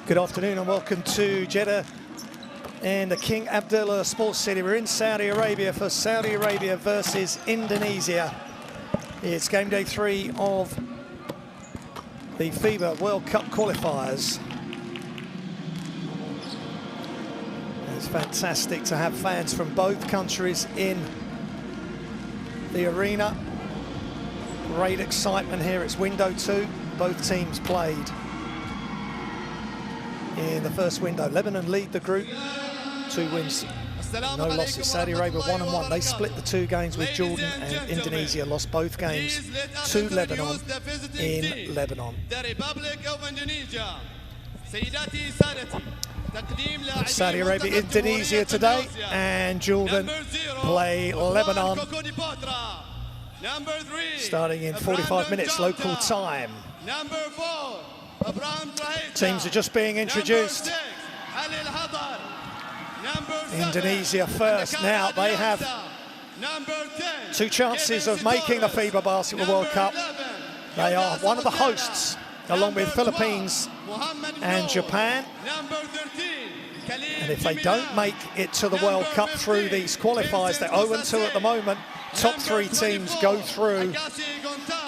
Good afternoon and welcome to Jeddah in the King Abdullah Sports City. We're in Saudi Arabia for Saudi Arabia versus Indonesia. It's game day 3 of the FIBA World Cup qualifiers. It's fantastic to have fans from both countries in the arena. Great excitement here. It's window 2. Both teams played in the first window. Lebanon lead the group, 2 wins, no losses. Saudi Arabia 1-1. They split the 2 games with Jordan, and Indonesia lost both games to Lebanon in Lebanon. Saudi Arabia, Indonesia today, and Jordan play Lebanon starting in 45 minutes local time. Teams are just being introduced. Indonesia first. Now they have 2 chances of making the FIBA Basketball World Cup. They are one of the hosts, along with Philippines and Japan. And if they don't make it to the World Cup through these qualifiers, they're 0-2 at the moment. Top 3 teams go through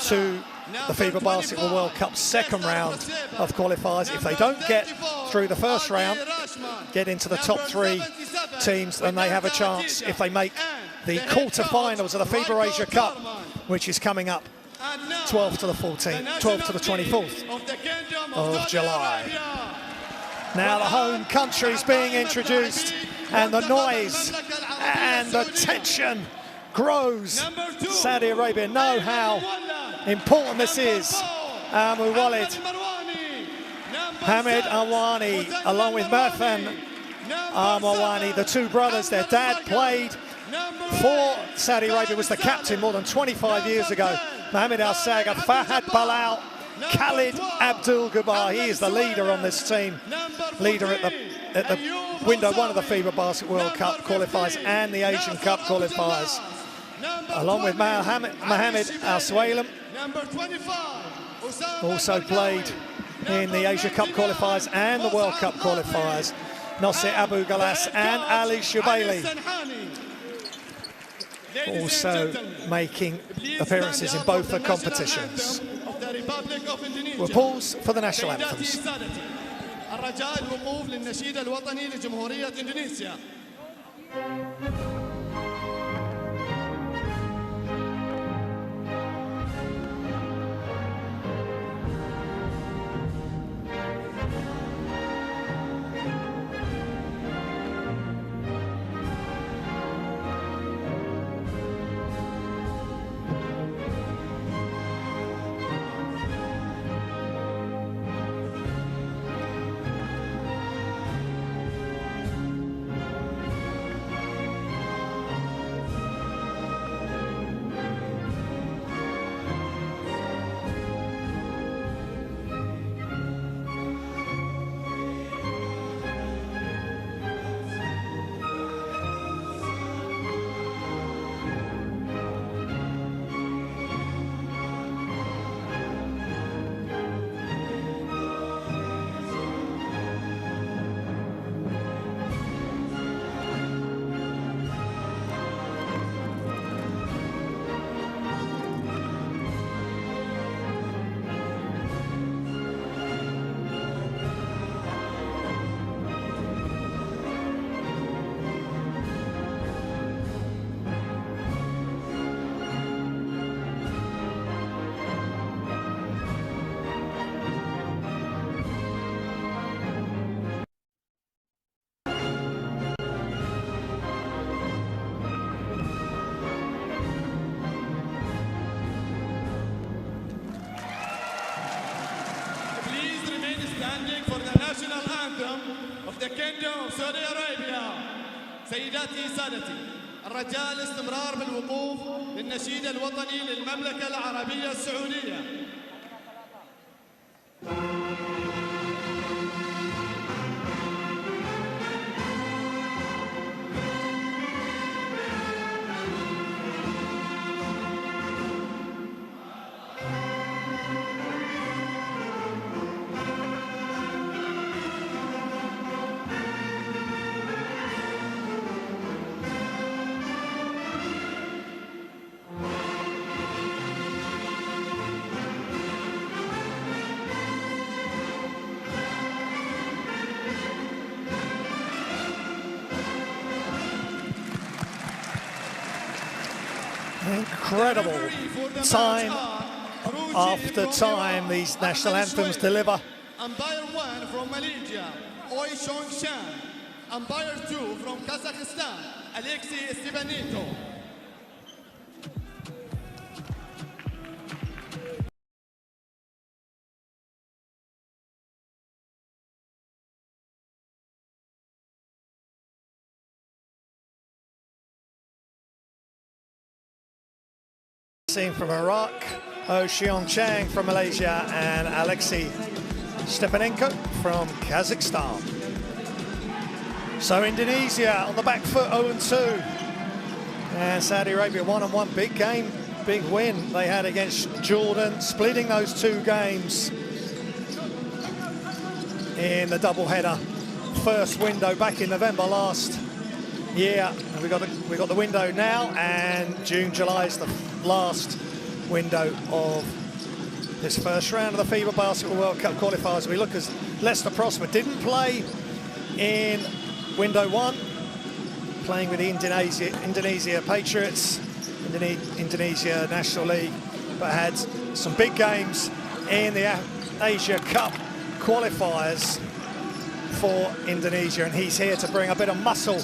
to the FIBA Basketball World Cup second round of qualifiers. If they don't get through the first round, get into the top 3 teams, then they have a chance if they make the quarterfinals of the FIBA Asia Cup, which is coming up 12th to the 24th of July. Now the home country is being introduced, and the noise and the tension grows. Saudi Arabia know how important this is. Walid, Hamid Awani, along with Marfan Awani, the 2 brothers. Their dad played for Saudi Arabia, was the captain more than 25 years ago. Mohamed Al Saga, Fahad Balal, Khalid Abdul Gabbar. He is the leader on this team, leader at the window 1 of the FIBA Basketball World Cup qualifiers and the Asian Cup qualifiers, along with Mohamed Al Suwailam, also played in the Asia Cup qualifiers and the World Cup qualifiers. Nasser Abu Galas and Ali Shubaili also making appearances in both the competitions. We'll pause for the national anthems. For the national anthem of the Kingdom of Saudi Arabia. سيداتي سادتي، الرجاء الاستمرار بالوقوف للنشيد الوطني للمملكة العربية السعودية. incredible time after time these national anthems deliver. Umpire 1 from Malaysia, Oi Chong Shan. Umpire 2 from Kazakhstan, Alexei Stepanito. From Iraq, Oh Xiong Chang from Malaysia, and Alexei Stepanenko from Kazakhstan. So Indonesia on the back foot, 0-2. And Saudi Arabia 1-1, big game, big win they had against Jordan, splitting those two games in the doubleheader. First window back in November last year. And we got the window now, and June, July is the last window of this first round of the FIBA Basketball World Cup qualifiers. We look as Leicester Prosper didn't play in window 1, playing with the Indonesia Patriots, Indonesia National League, but had some big games in the Asia Cup qualifiers for Indonesia, and he's here to bring a bit of muscle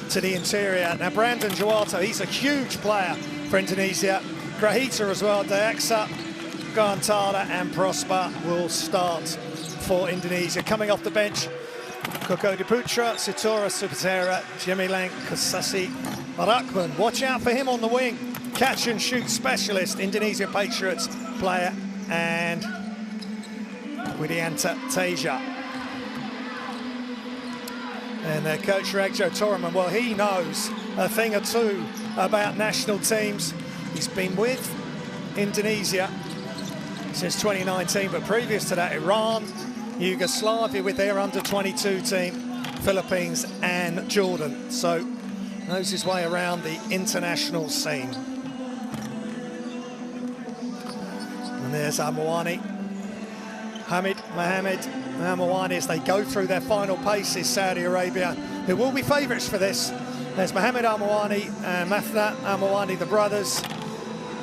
to the interior. Now Brandon Juwato, he's a huge player for Indonesia. Grahita as well, Dayaxa, Gantara and Prosper will start for Indonesia. Coming off the bench, Koko Diputra, Sitora Supatera, Jemilang Kasasi Rakman. Watch out for him on the wing. Catch and shoot specialist, Indonesia Patriots player, and Widianta Teja. And their coach, Regjo Toraman, well, he knows a thing or two about national teams. He's been with Indonesia since 2019, but previous to that, Iran, Yugoslavia with their under-22 team, Philippines and Jordan. So knows his way around the international scene. And there's Amawani, Hamid Mohammed Amawani, as they go through their final paces. Saudi Arabia, who will be favourites for this. There's Mohammed Amawani and Mathna Amawani, the brothers.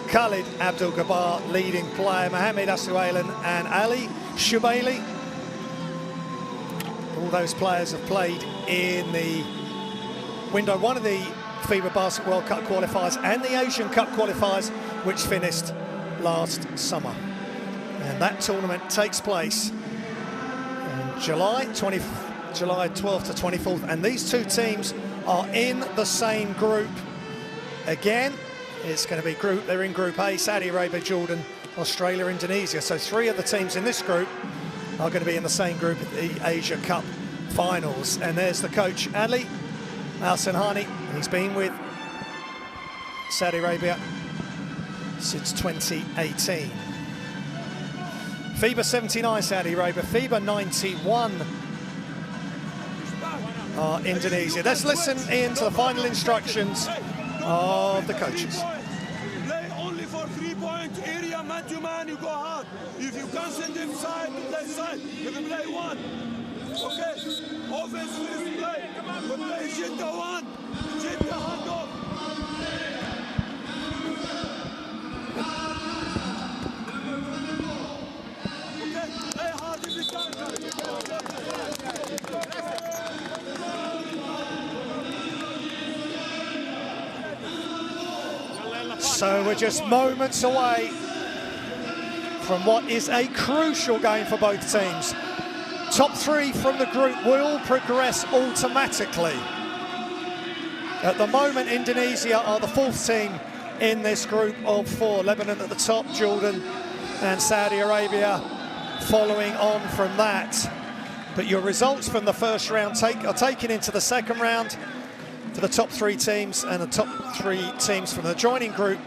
Khalid Abdul Gabbar, leading player. Mohammed Asuailan and Ali Shubaili. All those players have played in the window 1 of the FIBA Basketball World Cup qualifiers and the Asian Cup qualifiers, which finished last summer. And that tournament takes place in July 12th to 24th. And these two teams are in the same group. Again, it's going to be they're in Group A, Saudi Arabia, Jordan, Australia, Indonesia. So 3 of the teams in this group are going to be in the same group at the Asia Cup finals. And there's the coach, Ali Al-Sanhani. He's been with Saudi Arabia since 2018. FIBA 79, Saudi Arabia. FIBA 91, Indonesia. Let's listen in to the final instructions of the coaches. Play only for 3-point area, man to man, you go hard. If you can't send him side to play side, you can play 1. Okay? Offense is play. But play Jidda 1. Jidda hand off. Okay? Play hard if you can. So we're just moments away from what is a crucial game for both teams. Top 3 from the group will progress automatically. At the moment, Indonesia are the 4th team in this group of 4. Lebanon at the top, Jordan and Saudi Arabia following on from that. But your results from the first round are taken into the second round for the top 3 teams, and the top 3 teams from the joining group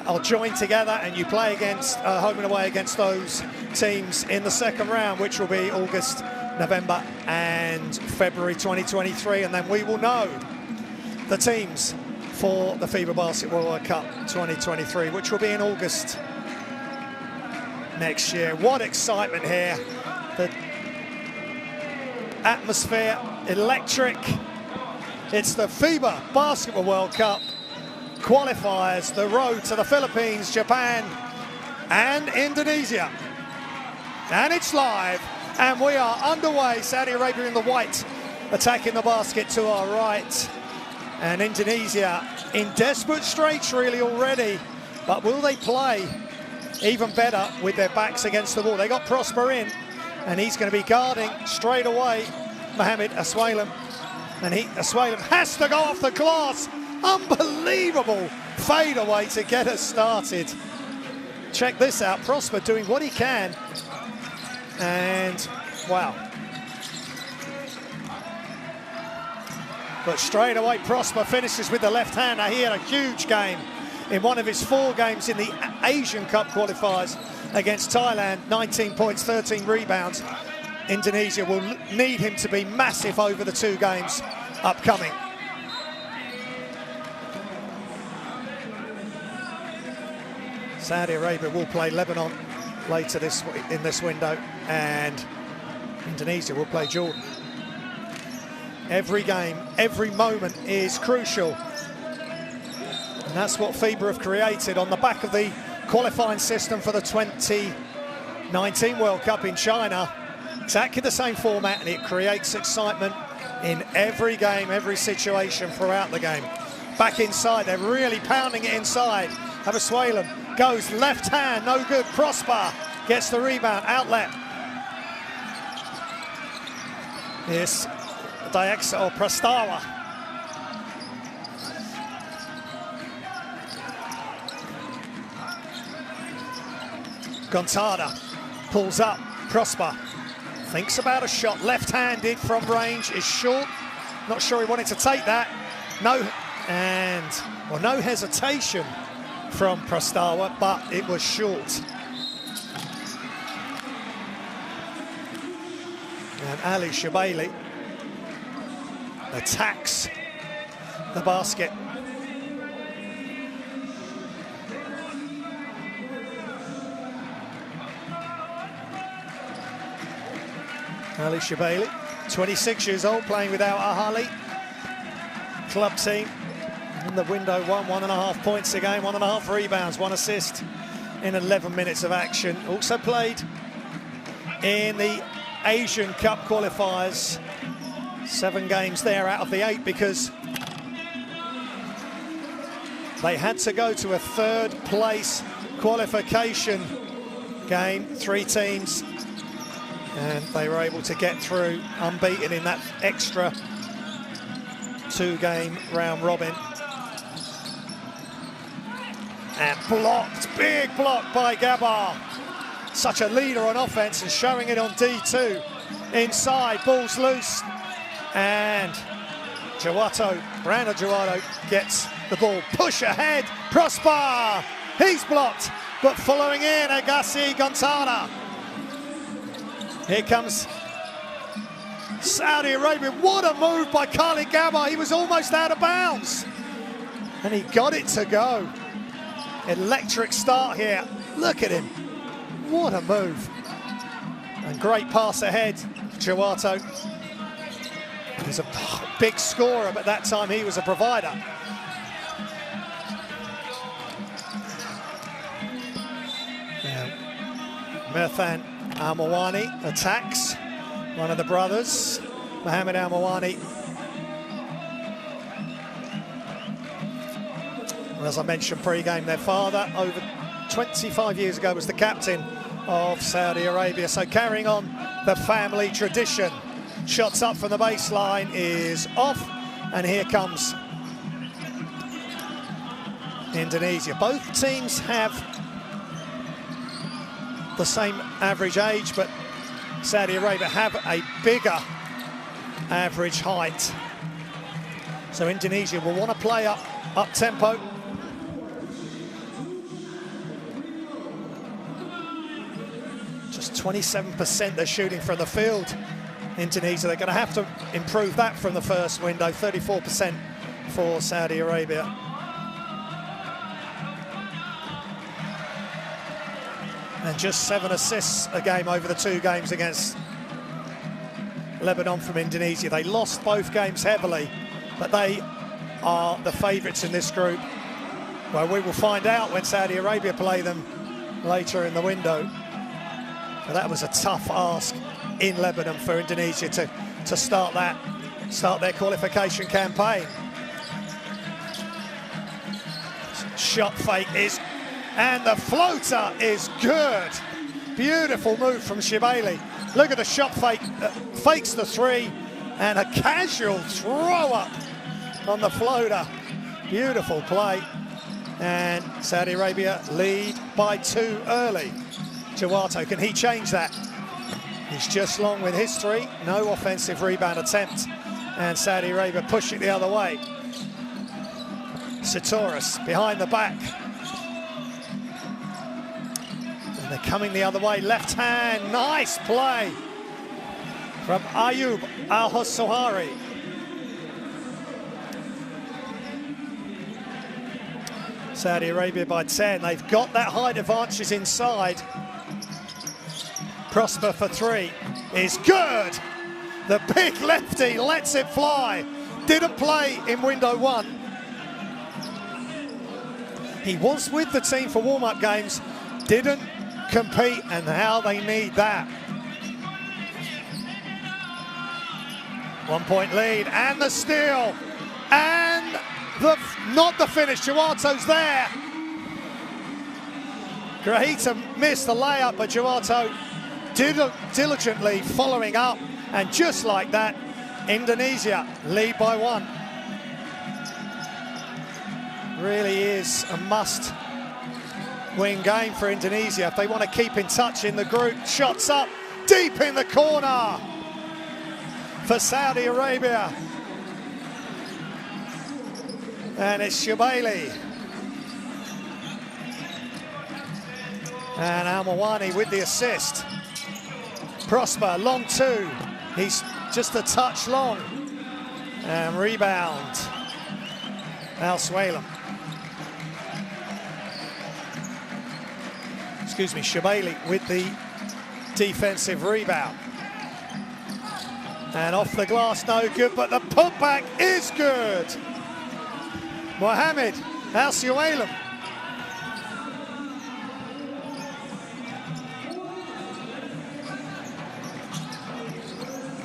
are joined together, and you play against home and away against those teams in the second round, which will be August, November and February 2023, and then we will know the teams for the FIBA Basketball World Cup 2023, which will be in August next year. What excitement here. The atmosphere, electric. It's the FIBA Basketball World Cup qualifiers, the road to the Philippines, Japan and Indonesia. And it's live, and we are underway. Saudi Arabia in the white, attacking the basket to our right. And Indonesia in desperate straits really already, but will they play even better with their backs against the wall? They got Prosper in, and he's going to be guarding straight away Mohamed Aswailem. And Aswailem has to go off the glass. Unbelievable fadeaway to get us started. Check this out, Prosper doing what he can. And wow. But straight away Prosper finishes with the left hand. Now he had a huge game in one of his 4 games in the Asian Cup qualifiers against Thailand. 19 points, 13 rebounds. Indonesia will need him to be massive over the 2 games upcoming. Saudi Arabia will play Lebanon later in this window, and Indonesia will play Jordan. Every game, every moment is crucial. And that's what FIBA have created on the back of the qualifying system for the 2019 World Cup in China. Exactly the same format, and it creates excitement in every game, every situation throughout the game. Back inside, they're really pounding it inside. Aswailem goes left hand, no good. Prosper gets the rebound, outlet. Yes, Daexa or Prastawa. Gontada pulls up, Prosper thinks about a shot, left-handed from range, is short. Not sure he wanted to take that. No hesitation from Prastawa, but it was short. And Ali Shabaili attacks the basket. Ali Shabaili, 26 years old, playing with Al Ahly club team. In the window, 1.5 points a game, 1.5 rebounds, 1 assist in 11 minutes of action. Also played in the Asian Cup qualifiers. 7 games there out of the 8 because they had to go to a 3rd place qualification game, 3 teams, and they were able to get through unbeaten in that extra 2-game round robin. And blocked, big block by Gabar. Such a leader on offense and showing it on D2. Inside, ball's loose. And Brandon Jawato gets the ball. Push ahead, Prosper. He's blocked, but following in, Agassi Gontada. Here comes Saudi Arabia. What a move by Khalid Gabar. He was almost out of bounds. And he got it to go. Electric start here. Look at him. What a move. And great pass ahead, Jawato. He's a big scorer, but that time he was a provider. Mirthan Al-Mawani attacks one of the brothers, Mohamed Al-Mawani. As I mentioned pre-game, their father over 25 years ago was the captain of Saudi Arabia, so carrying on the family tradition. Shots up from the baseline is off, and here comes Indonesia. Both teams have the same average age, but Saudi Arabia have a bigger average height. So Indonesia will want to play up tempo. Just 27% they're shooting from the field. Indonesia, they're going to have to improve that from the first window. 34% for Saudi Arabia. And just 7 assists a game over the 2 games against Lebanon from Indonesia. They lost both games heavily, but they are the favourites in this group. Well, we will find out when Saudi Arabia play them later in the window. But that was a tough ask in Lebanon for Indonesia to start their qualification campaign. Shot fake and the floater is good. Beautiful move from Shibeli. Look at the shot fake, fakes the three, and a casual throw up on the floater. Beautiful play. And Saudi Arabia lead by 2 early. Jawato, can he change that? He's just long with his 3. No offensive rebound attempt. And Saudi Arabia push it the other way. Satoris behind the back. And they're coming the other way. Left hand, nice play from Ayub Al-Hossohari. Saudi Arabia by 10. They've got that height advantage inside. Prosper for 3 is good. The big lefty lets it fly. Didn't play in window 1. He was with the team for warm-up games, didn't compete, and now they need that. 1 point lead, and the steal, and not the finish. Jawato's there. Grahita missed the layup, but Jawato diligently following up, and just like that, Indonesia lead by 1. Really is a must-win game for Indonesia if they want to keep in touch in the group. Shots up, deep in the corner for Saudi Arabia. And it's Shibeli. And Al-Mawani with the assist. Prosper, long 2. He's just a touch long. And rebound. Al-Sualam. Excuse me, Shibeli with the defensive rebound. And off the glass, no good, but the putback is good. Mohamed Al-Sualam.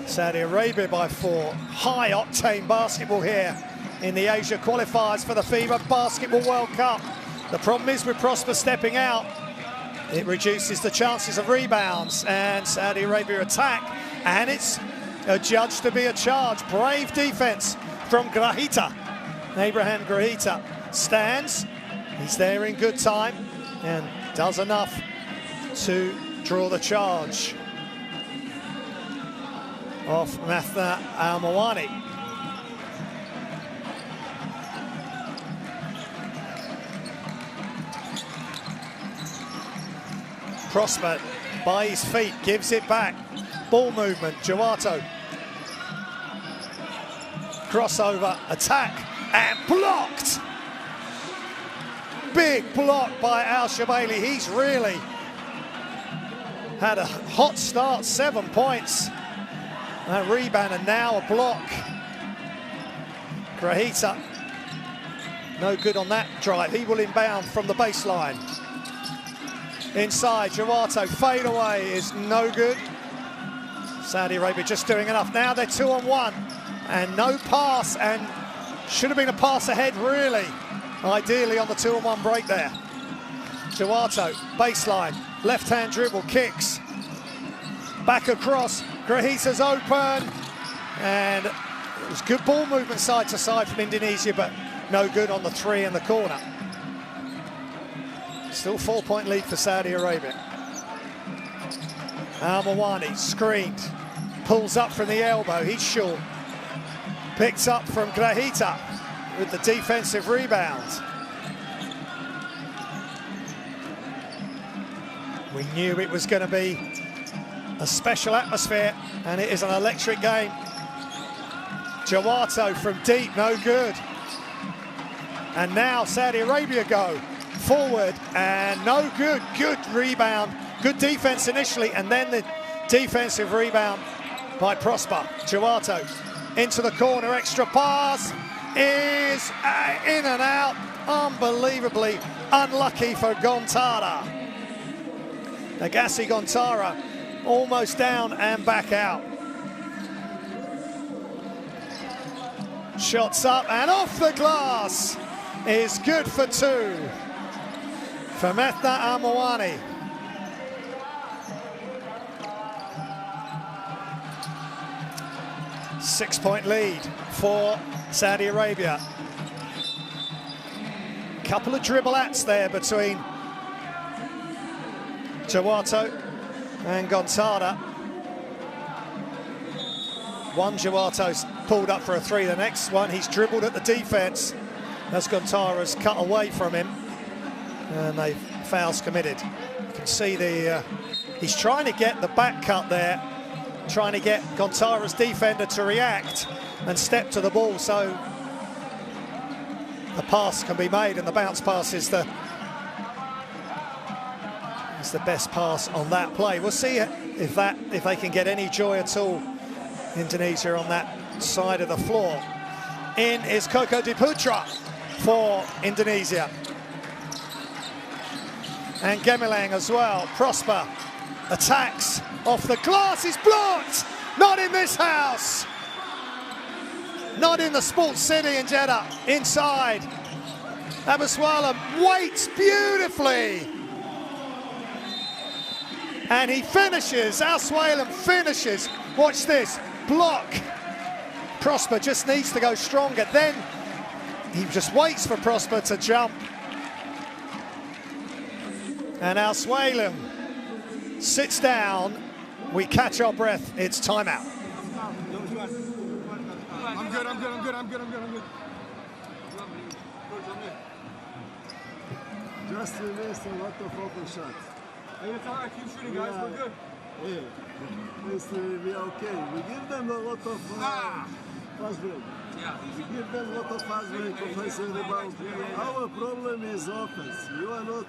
Saudi Arabia by 4. High octane basketball here in the Asia qualifiers for the FIBA Basketball World Cup. The problem is with Prosper stepping out, it reduces the chances of rebounds, and Saudi Arabia attack, and it's adjudged to be a charge. Brave defense from Grahita. Abraham Grahita stands, he's there in good time, and does enough to draw the charge off Mathna Al-Mawani. Prosper by his feet, gives it back. Ball movement, Jawato. Crossover, attack, and blocked. Big block by Al-Shibeli. He's really had a hot start, 7 points. A rebound and now a block. Grahita, no good on that drive. He will inbound from the baseline. Inside, Jawato, fade away is no good. Saudi Arabia just doing enough. Now they're 2-on-1 and no pass, and should have been a pass ahead really, ideally on the 2-on-1 break there. Jawato, baseline, left-hand dribble, kicks. Back across, Grahita's open, and it was good ball movement side to side from Indonesia, but no good on the 3 in the corner. Still 4-point lead for Saudi Arabia. Al-Mawani screened, pulls up from the elbow, he's short. Picked up from Grahita with the defensive rebound. We knew it was going to be a special atmosphere, and it is an electric game. Jawato from deep, no good. And now Saudi Arabia go forward, and no good. Good rebound, good defense initially, and then the defensive rebound by Prosper. Jawato into the corner, extra pass is in and out. unbelievably unlucky for Gontara. Agassi Gontara almost down and back out. Shots up and off the glass is good for 2 for Methna Amawani. Six-point lead for Saudi Arabia. Couple of dribble-ats there between Jawato and Gontara. One Jawato's pulled up for a 3, the next one he's dribbled at the defence as Gontara's cut away from him, and they fouls committed. You can see he's trying to get the back cut there, trying to get Gontara's defender to react and step to the ball so the pass can be made, and the bounce pass is the best pass on that play. We'll see if they can get any joy at all, Indonesia, on that side of the floor. In is Koko Diputra for Indonesia. And Gemilang as well. Prosper attacks off the glass, is blocked! Not in this house! Not in the Sports City in Jeddah. Inside. Abuswalam waits beautifully. And he finishes. Abuswalam finishes. Watch this. Block. Prosper just needs to go stronger. Then he just waits for Prosper to jump. And Abuswalam sits down. We catch our breath. It's timeout. I'm good. Just released a lot of open shots. Hey, it's all right. Keep shooting, guys. We're good. Yeah, we are okay. We give them a lot of fast break. Yeah. We give them a lot of fast break, offensive rebound. Our problem is offense. You are not.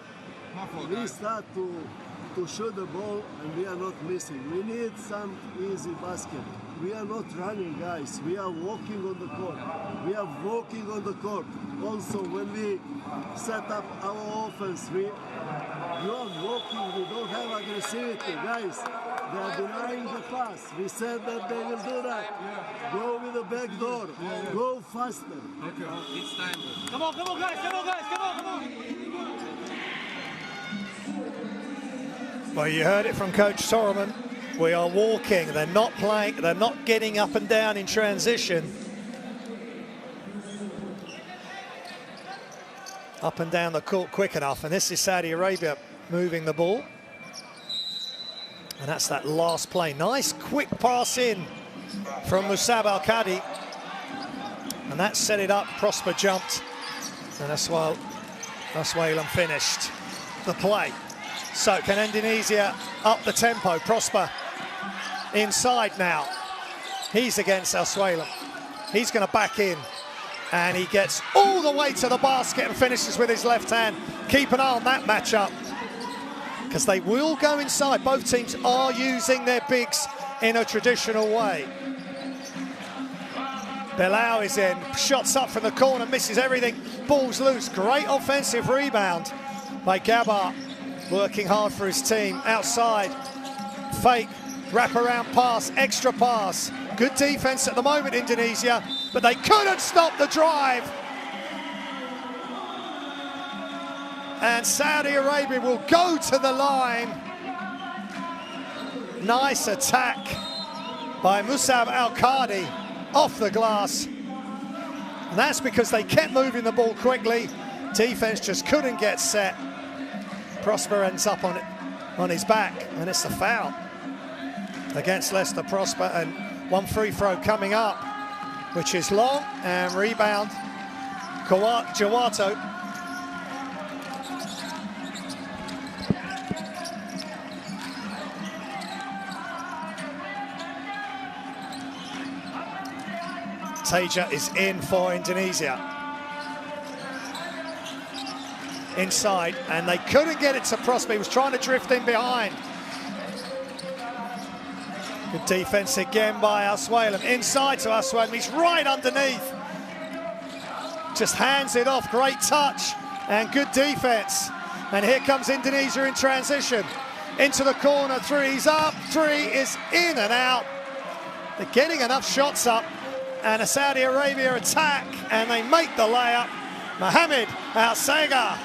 We start to shoot the ball and we are not missing. We need some easy basket. We are not running, guys. We are walking on the court. We are walking on the court. Also, when we set up our offense, you are walking. We don't have aggressivity, guys. They are denying the pass. We said that they will do that. Yeah. Go with the back door. Yeah. Go faster. Okay. It's time. Come on, guys. Come on. Well, you heard it from Coach Solomon. We are walking. They're not playing. They're not getting up and down in transition. Up and down the court quick enough. And this is Saudi Arabia moving the ball. And that's that last play. Nice quick pass in from Musab Al-Qadi. And that set it up. Prosper jumped. And Abuswalam finished the play. So can Indonesia up the tempo? Prosper inside now. He's against Abuswalam. He's going to back in. And he gets all the way to the basket and finishes with his left hand. Keep an eye on that matchup, because they will go inside. Both teams are using their bigs in a traditional way. Bilal is in. Shots up from the corner, misses everything. Ball's loose. Great offensive rebound by Gabar. Working hard for his team. Outside. Fake. Wraparound pass. Extra pass. Good defense at the moment, Indonesia. But they couldn't stop the drive. And Saudi Arabia will go to the line. Nice attack by Musab Al-Qadi off the glass. And that's because they kept moving the ball quickly. Defense just couldn't get set. Prosper ends up on his back, and it's a foul against Leicester Prosper. And one free throw coming up, which is long, and rebound Jawato. Teja is in for Indonesia. Inside, and they couldn't get it to Prosper. He was trying to drift in behind. Good defense again by Abuswalam. Inside to Abuswalam. He's right underneath just hands it off. Great touch and good defense. And here comes Indonesia in transition. Into the corner, three's up, three is in and out. They're getting enough shots up, and a Saudi Arabia attack, and they make the layup. Mohamed Al-Sega,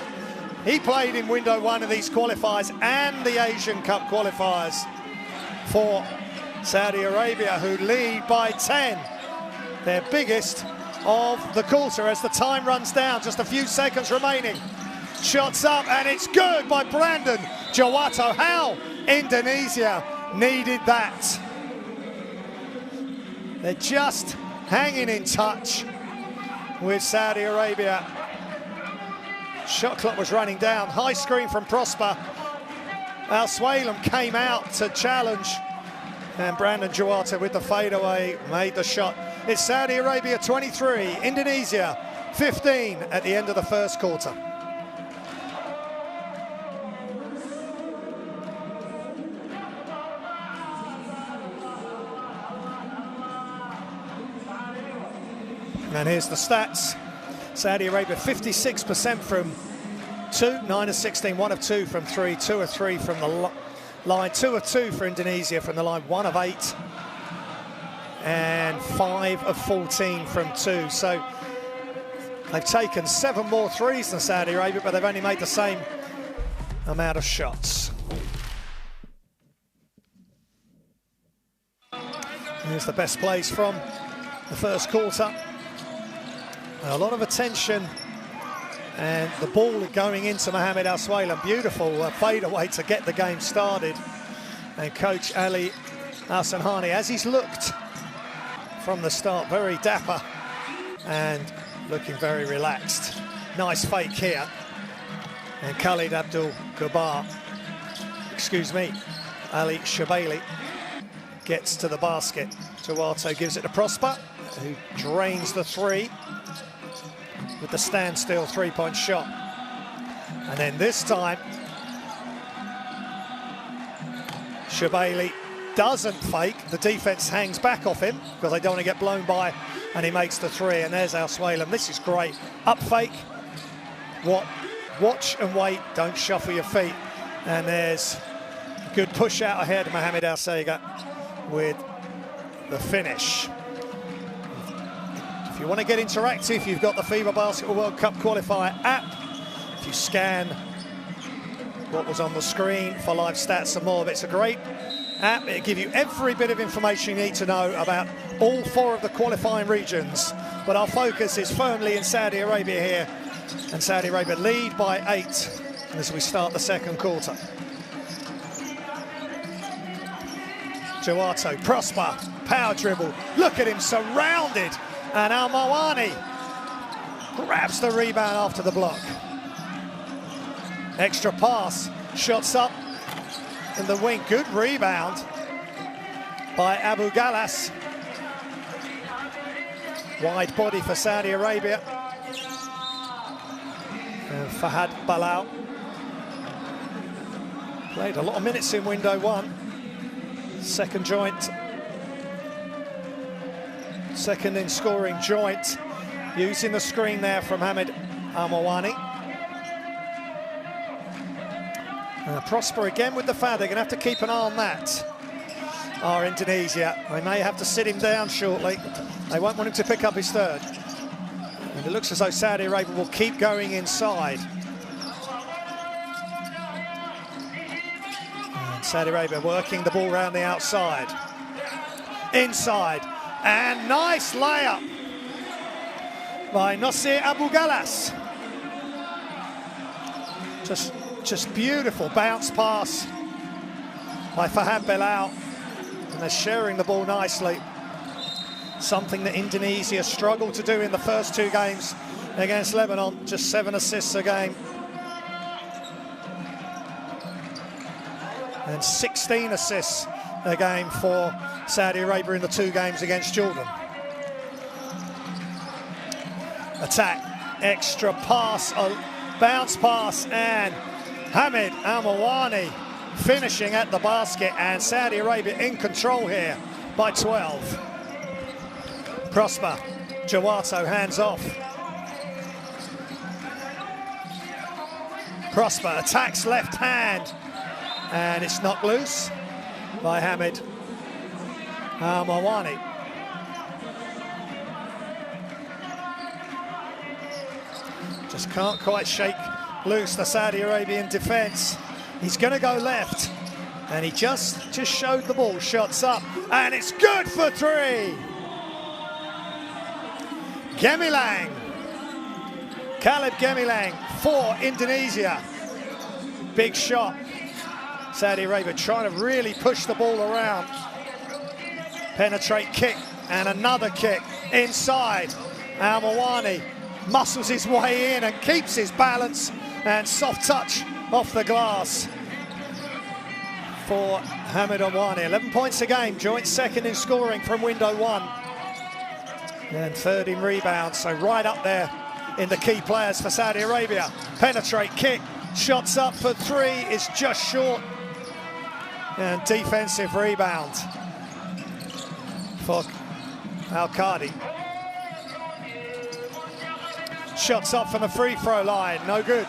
he played in window one of these qualifiers and the Asian Cup qualifiers for Saudi Arabia, who lead by 10. Their biggest of the quarter as the time runs down, just a few seconds remaining. Shots up, and it's good by Brandon Jawato. How Indonesia needed that. They're just hanging in touch with Saudi Arabia. Shot clock was running down. High screen from Prosper. Al-Swalem came out to challenge, and Brandon Jawato with the fadeaway made the shot. It's Saudi Arabia 23, Indonesia 15 at the end of the first quarter. And here's the stats. Saudi Arabia 56% from 2, 9 of 16, 1 of 2 from 3, 2 of 3 from the line, 2 of 2 for Indonesia from the line, 1 of 8, and 5 of 14 from 2. So they've taken 7 more threes than Saudi Arabia, but they've only made the same amount of shots. Here's the best plays from the first quarter. A lot of attention, and the ball going into Mohamed Al-Swalem. Beautiful fadeaway to get the game started. And coach Ali Al-Sanhani, as he's looked from the start, very dapper and looking very relaxed. Nice fake here. And Khalid Abdul Gabar, Ali Shabali gets to the basket. Jawato gives it to Prosper, who drains the three with the standstill three-point shot. And then this time, Shabali doesn't fake. The defense hangs back off him because they don't want to get blown by, and he makes the three. And there's Al-Swalem. This is great. Up fake. Watch and wait. Don't shuffle your feet. And there's a good push out ahead of Mohamed Al-Sega with the finish. If you want to get interactive, you've got the FIBA Basketball World Cup Qualifier app. If you scan what was on the screen for live stats and more, it's a great app. It'll give you every bit of information you need to know about all 4 of the qualifying regions. But our focus is firmly in Saudi Arabia here, and Saudi Arabia lead by 8 as we start the second quarter. Jawato, Prosper, power dribble. Look at him surrounded. And Al-Mawani grabs the rebound after the block. Extra pass, shots up in the wing. Good rebound by Abu Galas. Wide body for Saudi Arabia. And Fahad Balal played a lot of minutes in window one. Second joint. Second in scoring joint, using the screen there from Hamid Al-Mawani. Prosper again with the foul. They're going to have to keep an eye on that. Indonesia. They may have to sit him down shortly. They won't want him to pick up his third. And it looks as though Saudi Arabia will keep going inside. And Saudi Arabia working the ball around the outside. Inside. And nice layup by Nasir Abu Galas. Just beautiful bounce pass by Fahad Belal. And they're sharing the ball nicely. Something that Indonesia struggled to do in the first 2 games against Lebanon. Just 7 assists a game. And 16 assists a game for Saudi Arabia in the 2 games against Jordan. Attack, extra pass, a bounce pass, and Hamid Al-Mawani finishing at the basket, and Saudi Arabia in control here by 12. Prosper, Jawato hands off. Prosper attacks left hand, and it's knocked loose by Hamid Al-Mawani. Just can't quite shake loose the Saudi Arabian defence. He's going to go left, and he just showed the ball. Shots up, and it's good for three. Gemilang, Caleb Gemilang for Indonesia. Big shot. Saudi Arabia trying to really push the ball around. Penetrate kick, and another kick inside. Al-Mawani muscles his way in and keeps his balance, and soft touch off the glass for Hamid Al-Mawani. 11 points a game, joint second in scoring from window one, and third in rebounds, so right up there in the key players for Saudi Arabia. Penetrate kick, shots up for three, is just short, and defensive rebound for Al-Qadi. Shots up from the free throw line, no good.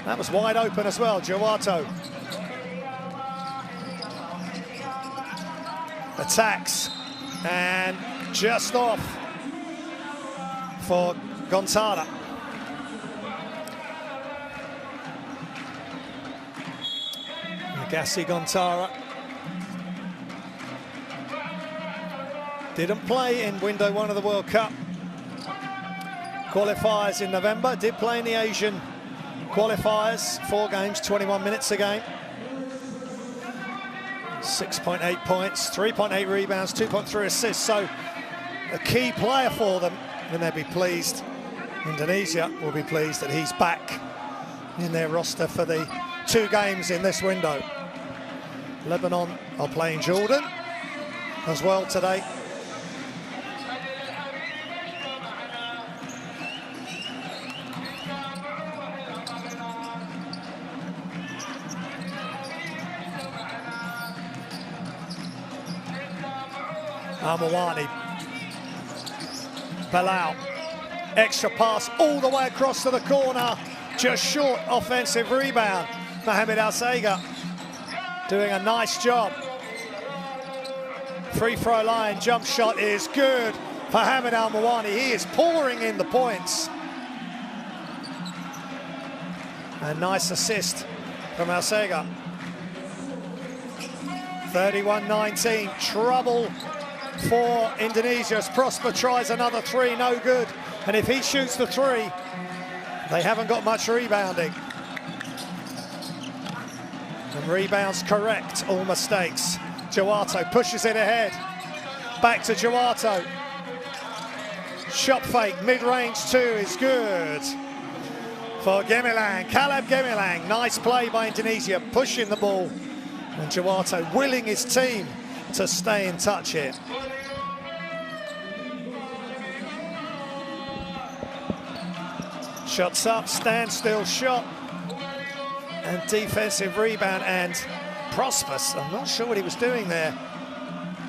That was wide open as well, Jawato. Attacks, and just off for Gontara. Agassi Gontara didn't play in window one of the World Cup qualifiers in November, did play in the Asian qualifiers, 4 games, 21 minutes a game. 6.8 points, 3.8 rebounds, 2.3 assists, so a key player for them, and they'll be pleased. Indonesia will be pleased that he's back in their roster for the 2 games in this window. Lebanon are playing Jordan as well today. Al-Mawani, Bilal, extra pass all the way across to the corner, just short offensive rebound. Mohamed Al-Saiga doing a nice job. Free throw line, jump shot is good for Hamid Al-Mawani. He is pouring in the points. A nice assist from Al-Saiga. 31-19, trouble for Indonesia as Prosper tries another three, no good. And if he shoots the three, they haven't got much rebounding. And rebounds correct all mistakes. Jawato pushes it ahead. Back to Jawato. Shot fake, mid-range two is good for Gemilang. Caleb Gemilang, nice play by Indonesia, pushing the ball. And Jawato willing his team to stay in touch here. Shots up, standstill shot, and defensive rebound, and Prosper, I'm not sure what he was doing there,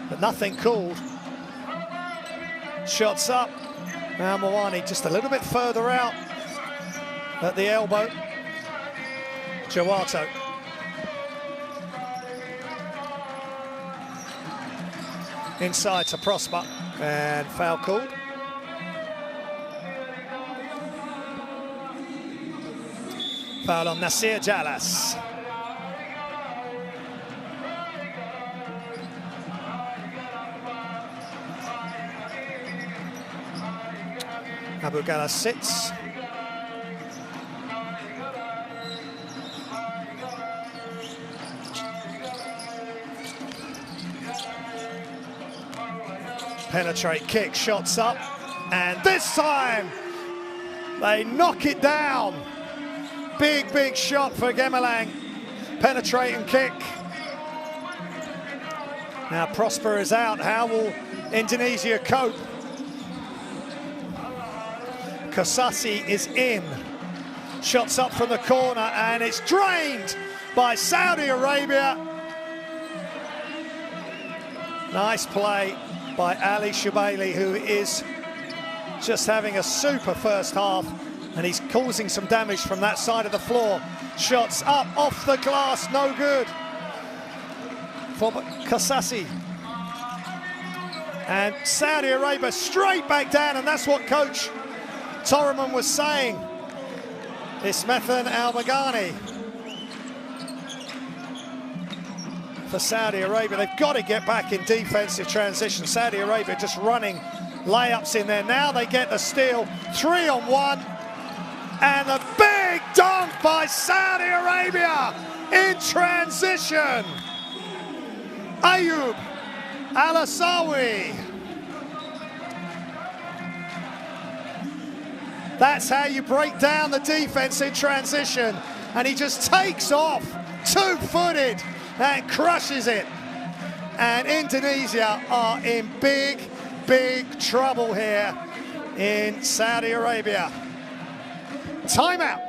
but nothing called. Shots up, Al-Mawani just a little bit further out at the elbow. Jawato. Inside to Prosper, and foul called. Foul on Nasir Jalas. Abu Galas sits. Penetrate kick, shots up, and this time they knock it down. Big, big shot for Gemilang. Penetrating kick. Now Prosper is out. How will Indonesia cope? Kosasi is in. Shots up from the corner, and it's drained by Saudi Arabia. Nice play by Ali Shubaili, who is just having a super first half And he's causing some damage from that side of the floor. Shots up, off the glass, no good for Kasasi. And Saudi Arabia straight back down, and that's what Coach Torreman was saying. Ismethan Al-Maghani for Saudi Arabia. They've got to get back in defensive transition. Saudi Arabia just running layups in there. Now they get the steal, 3-on-1. And a big dunk by Saudi Arabia in transition. Ayub Al-Asawi. That's how you break down the defense in transition. And he just takes off, two-footed, and crushes it. And Indonesia are in big, big trouble here in Saudi Arabia. Timeout.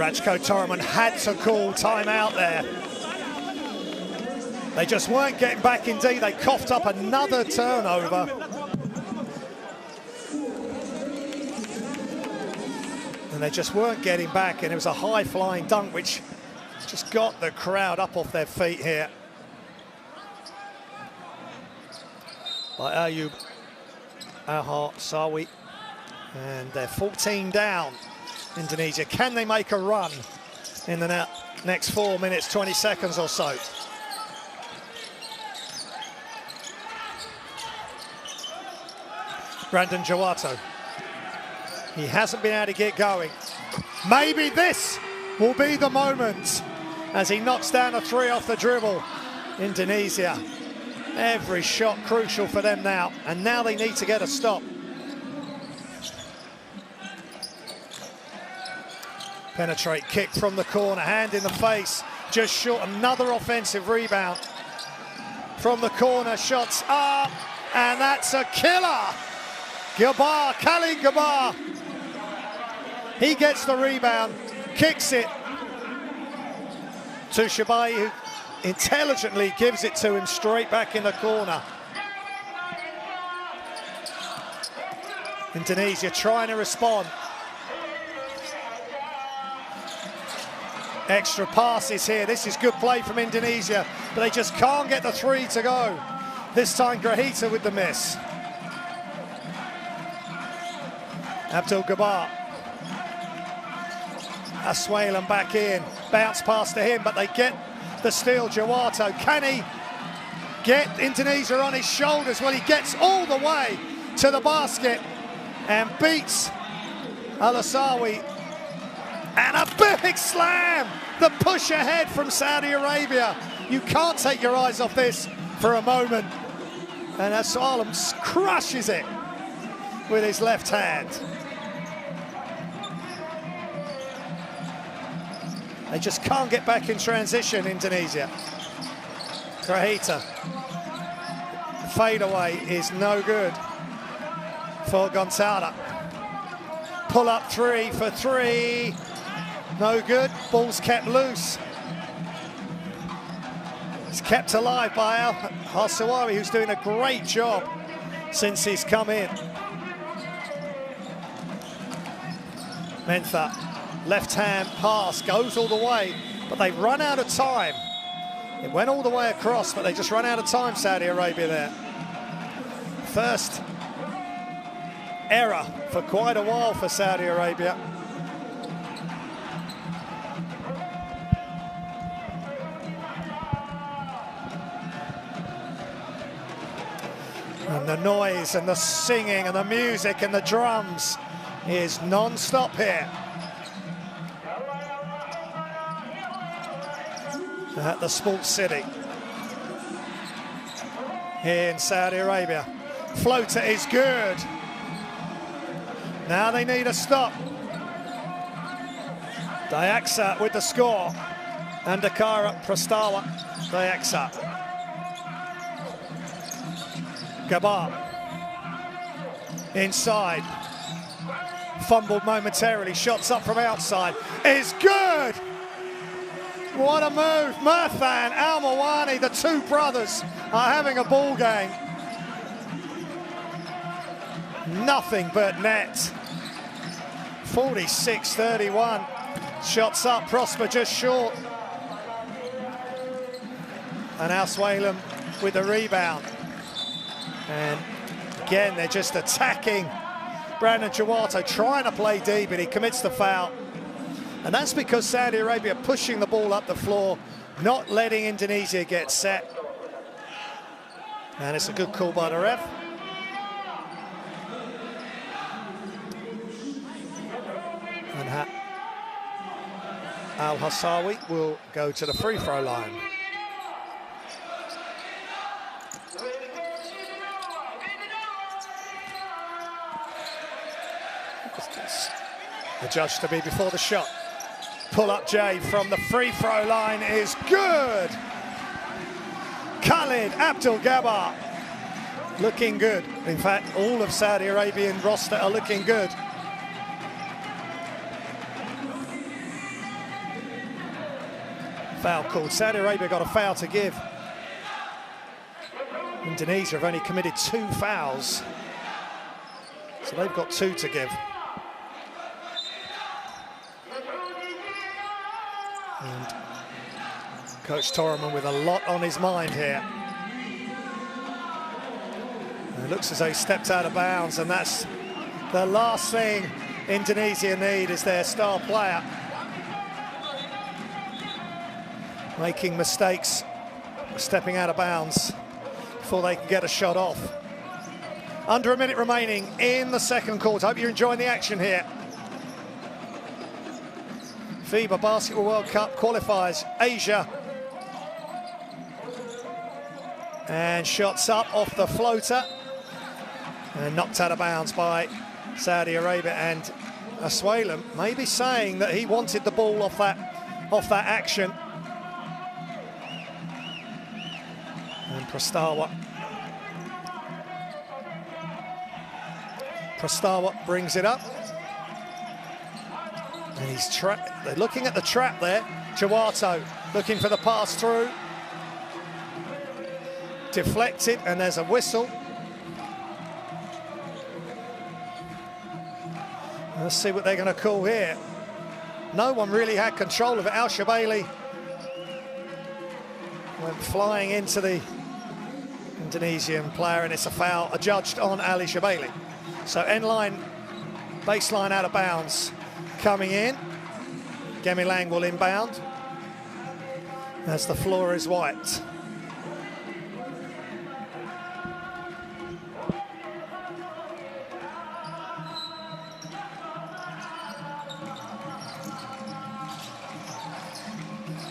Ratchko Torreman had to call timeout there. They just weren't getting back in D. They coughed up another turnover. And they just weren't getting back, and it was a high-flying dunk which just got the crowd up off their feet here. By Ayub Al-Asawi. And they're 14 down. Indonesia, can they make a run in the next 4 minutes, 20 seconds or so? Brandon Jawato. He hasn't been able to get going. Maybe this will be the moment as he knocks down a three off the dribble. Indonesia, every shot crucial for them now, and now they need to get a stop. Penetrate, kick from the corner, hand in the face, just short, another offensive rebound. From the corner, shots up, and that's a killer. Gabar, Khalid Gabar. He gets the rebound, kicks it to Shabai, who intelligently gives it to him straight back in the corner. Indonesia trying to respond. Extra passes here. This is good play from Indonesia, but they just can't get the three to go. This time Grahita with the miss. Abdul Gabar. Aswalan back in. Bounce pass to him, but they get the steal. Jawato, can he get Indonesia on his shoulders? Well, he gets all the way to the basket and beats Al-Asawi. And a big slam! The push ahead from Saudi Arabia. You can't take your eyes off this for a moment. And Aswalan crushes it with his left hand. They just can't get back in transition, Indonesia. Grahita. The fadeaway is no good for Gonzala. Pull up three for three. No good. Ball's kept loose. It's kept alive by Al-Asawi, who's doing a great job since he's come in. Mentha, left-hand pass, goes all the way, but they run out of time. It went all the way across, but they just run out of time, Saudi Arabia there. First error for quite a while for Saudi Arabia. And the noise and the singing and the music and the drums is non-stop here. at the Sports City here in Saudi Arabia. Floater is good. Now they need a stop. Dayaxa with the score. Andakara Prastawa. Dayaxa. Gabar. Inside. Fumbled momentarily. Shots up from outside. Is good. What a move. Murthan Al-Mawani, the two brothers, are having a ball game. Nothing but net. 46-31. Shots up, Prosper just short. And Al-Swalem with the rebound. And again, they're just attacking Brandon Jawato, trying to play deep, but he commits the foul. And that's because Saudi Arabia pushing the ball up the floor, not letting Indonesia get set. And it's a good call by the ref. And Al-Hassawi will go to the free throw line. The judge to be before the shot. Pull-up J from the free throw line is good. Khalid Abdul-Gabbar looking good. In fact, all of Saudi Arabian roster are looking good. Foul called. Saudi Arabia got a foul to give. Indonesia have only committed 2 fouls, so they've got 2 to give. And Coach Torreman with a lot on his mind here. And it looks as though he stepped out of bounds, and that's the last thing Indonesia need is their star player making mistakes, stepping out of bounds before they can get a shot off. Under a minute remaining in the second quarter. Hope you're enjoying the action here. FIBA Basketball World Cup qualifiers, Asia. And shots up off the floater. And knocked out of bounds by Saudi Arabia. And Al-Swalem maybe saying that he wanted the ball off that action. And Prastawa brings it up. And they're looking at the trap there. Jawato looking for the pass through. Deflected, and there's a whistle. Let's see what they're going to call here. No one really had control of it. Al-Shabaili went flying into the Indonesian player, and it's a foul adjudged on Ali Shabaili. So end line, baseline out of bounds. Coming in, Gemilang will inbound as the floor is white.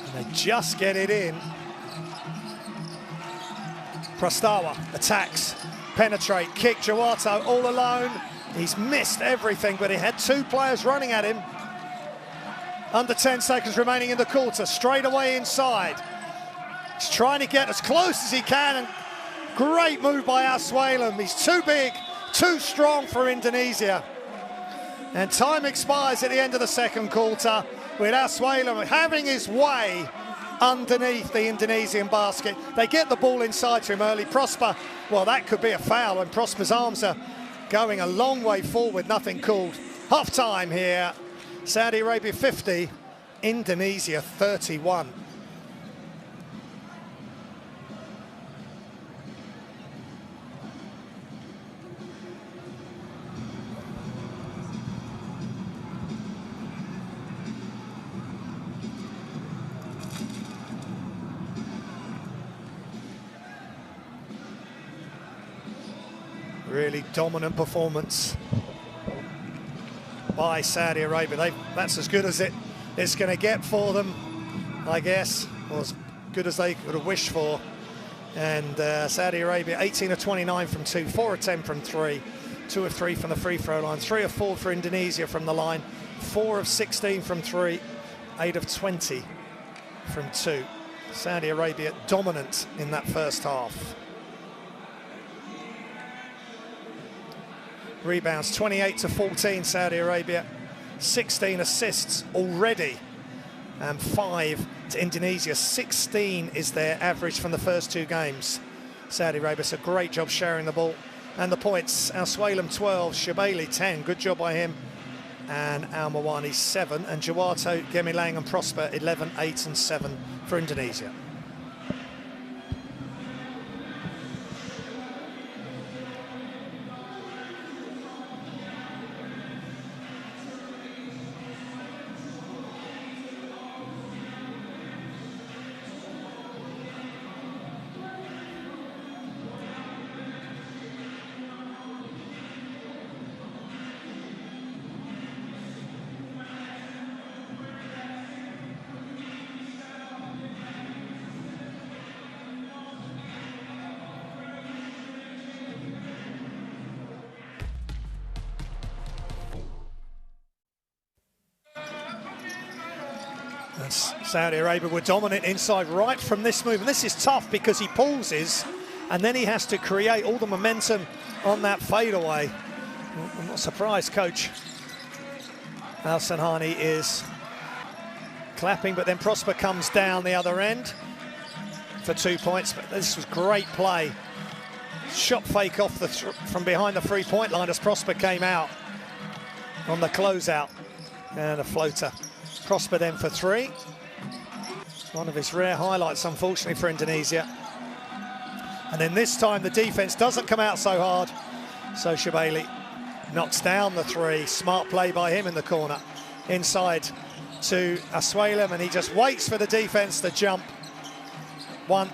And they just get it in. Prastawa attacks, penetrate, kick, Jawato all alone. He's missed everything, but he had 2 players running at him. Under 10 seconds remaining in the quarter, straight away inside. He's trying to get as close as he can, and great move by Al-Swalem. He's too big, too strong for Indonesia. And time expires at the end of the second quarter with Al-Swalem having his way underneath the Indonesian basket. They get the ball inside to him early. Prosper, well, that could be a foul, and Prosper's arms are going a long way forward, nothing called. Half time here, Saudi Arabia 50, Indonesia 31. Really dominant performance by Saudi Arabia. That's as good as it's going to get for them, I guess. Well, as good as they could have wished for. And Saudi Arabia 18 of 29 from 2, 4 of 10 from 3, 2 of 3 from the free throw line, 3 of 4 for Indonesia from the line, 4 of 16 from 3, 8 of 20 from 2. Saudi Arabia dominant in that first half. Rebounds 28 to 14, Saudi Arabia. 16 assists already, and 5 to Indonesia. 16 is their average from the first 2 games. Saudi Arabia, so great job sharing the ball. And the points, Al Swalem 12, Shibali 10, good job by him. And Al Mawani 7, and Jawato, Gemilang and Prosper 11, 8 and 7 for Indonesia. Saudi Arabia were dominant inside right from this move. And this is tough because he pauses and then he has to create all the momentum on that fadeaway. I'm not surprised Coach Al Sanhani is clapping, but then Prosper comes down the other end for 2 points. But this was great play. Shot fake off from behind the three-point line as Prosper came out on the closeout. And a floater. Prosper then for 3. One of his rare highlights, unfortunately, for Indonesia. And then this time the defense doesn't come out so hard. So Shibali knocks down the 3. Smart play by him in the corner. Inside to Aswalem, and he just waits for the defense to jump. One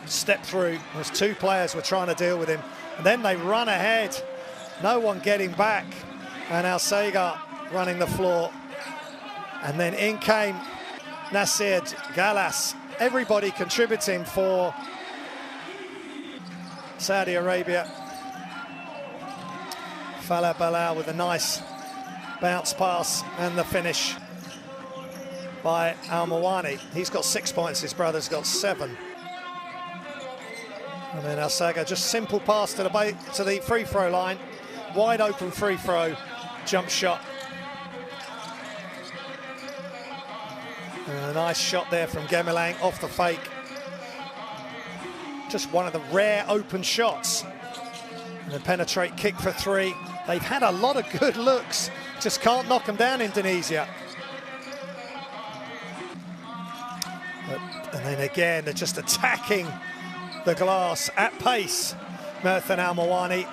step through, as 2 players were trying to deal with him. And then they run ahead. No one getting back. And Al Sagar running the floor. And then in came Nasir Galas. Everybody contributing for Saudi Arabia. Falah Balal with a nice bounce pass, and the finish by Al Mawani. He's got 6 points, his brother's got 7. And then Al Sagar, just simple pass to the free throw line. Wide open free throw, jump shot. And a nice shot there from Gemilang off the fake. Just one of the rare open shots. And then penetrate kick for 3. They've had a lot of good looks, just can't knock them down, Indonesia. And then again, they're just attacking the glass at pace, Merthan Al Mawani.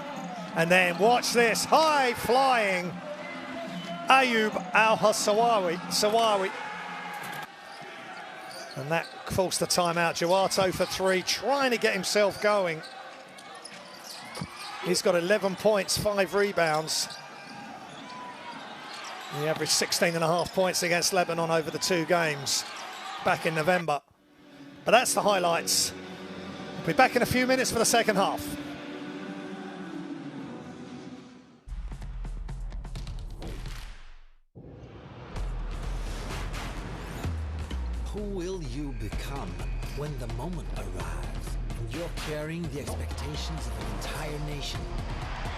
And then watch this, high flying Ayub Al Sawawi. And that forced the timeout. Jawato for 3, trying to get himself going. He's got 11 points, 5 rebounds. He averaged 16.5 points against Lebanon over the 2 games back in November. But that's the highlights. We'll be back in a few minutes for the second half. Who will you become when the moment arrives and you're carrying the expectations of an entire nation,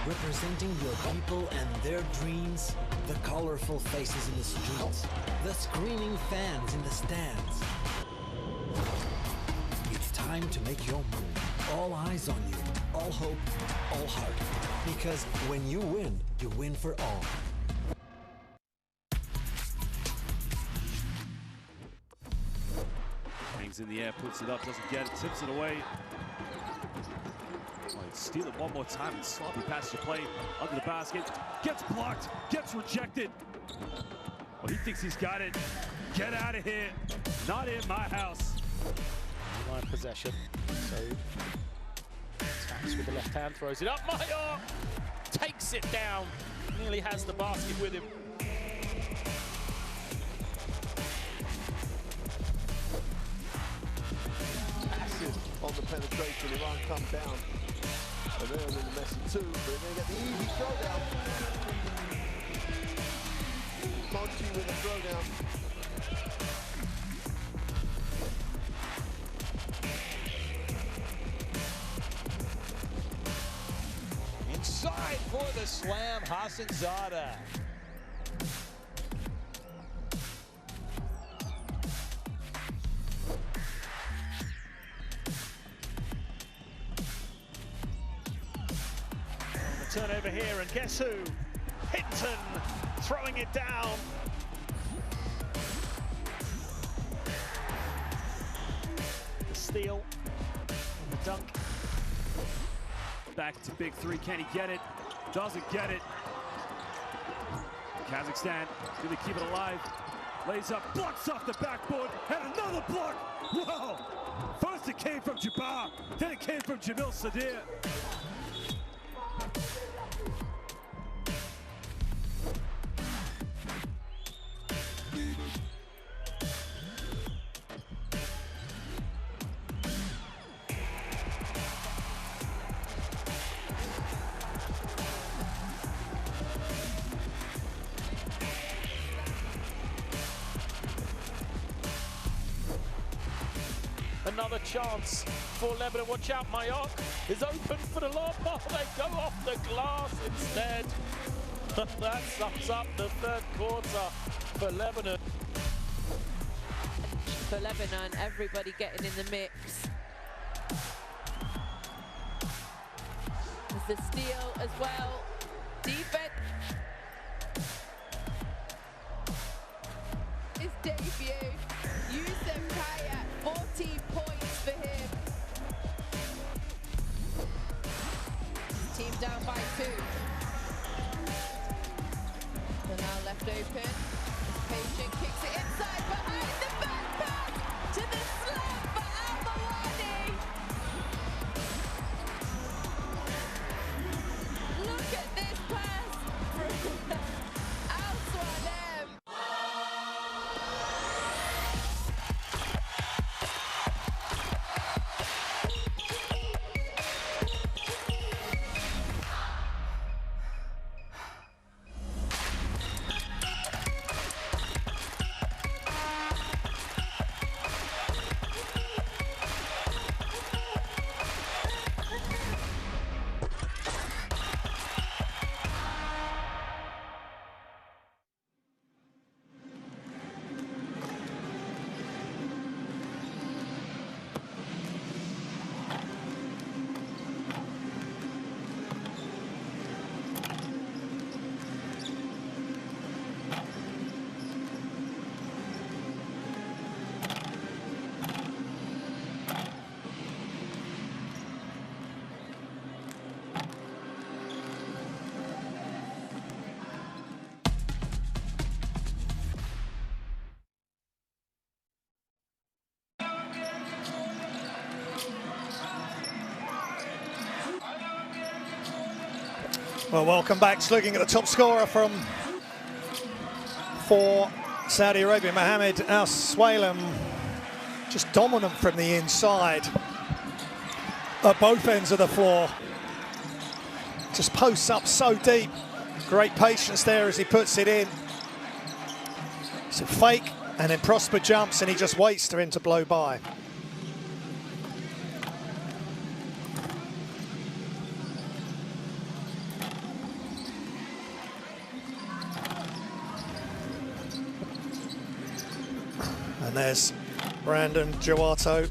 representing your people and their dreams, the colorful faces in the streets, the screaming fans in the stands? It's time to make your move. All eyes on you, all hope, all heart. Because when you win for all. In the air, puts it up, doesn't get it, tips it away. Steal it one more time, and sloppy pass to play under the basket. Gets blocked, gets rejected. Well, he thinks he's got it. Get out of here. Not in my house. Line possession. So attacks with the left hand, throws it up. Mayor takes it down. Nearly has the basket with him. penetration. Iran come down. And they're in the messy too, but they're going to get the easy throwdown. Conti with a throwdown. Inside for the slam, Hassan Zada. Turnover here, and guess who? Hinton throwing it down. The steal, and the dunk. Back to big three. Can he get it? Doesn't get it. Kazakhstan, do they keep it alive? Lays up, blocks off the backboard, and another block. Whoa! First it came from Jabbar, then it came from Jamil Sadir. Another chance for Lebanon. Watch out, Mayock is open for the lob. Oh, they go off the glass instead. That sums up the third quarter for Lebanon. For Lebanon, everybody getting in the mix. There's the steal as well. Defense. His debut. Youssef Kayat, 14 points for him. Team down by 2. They're now left open. Patient kicks it inside, behind the back pass to the slam for Al-Mawani. Look at this pass from Al-Swanem. Well, welcome back. Just looking at the top scorer for Saudi Arabia, Mohammed Al-Swanem, just dominant from the inside at both ends of the floor. Just posts up so deep. Great patience there as he puts it in. It's a fake, and then Prosper jumps, and he just waits for him to blow by. And there's Brandon Jawato.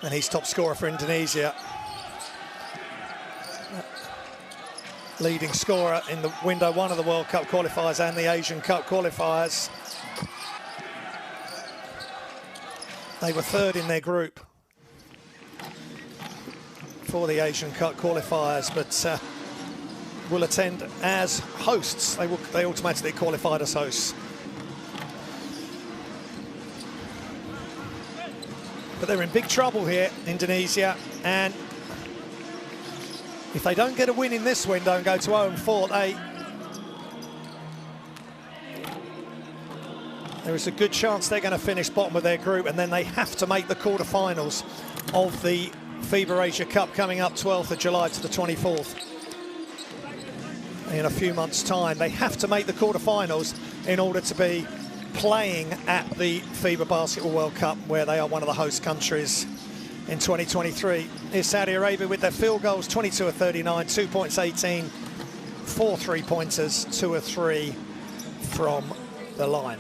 And he's top scorer for Indonesia. Leading scorer in the window one of the World Cup qualifiers and the Asian Cup qualifiers. They were third in their group for the Asian Cup qualifiers, but will attend as hosts. They automatically qualified as hosts. But they're in big trouble here, Indonesia, and if they don't get a win in this window and go to 0-4, there is a good chance they're going to finish bottom of their group, and then they have to make the quarterfinals of the FIBA Asia Cup coming up 12th of July to the 24th. In a few months' time, they have to make the quarterfinals in order to be playing at the FIBA Basketball World Cup, where they are one of the host countries in 2023. Here's Saudi Arabia with their field goals, 22 of 39, 2 points 18, 4 3-pointers, 2 of 3 from the line.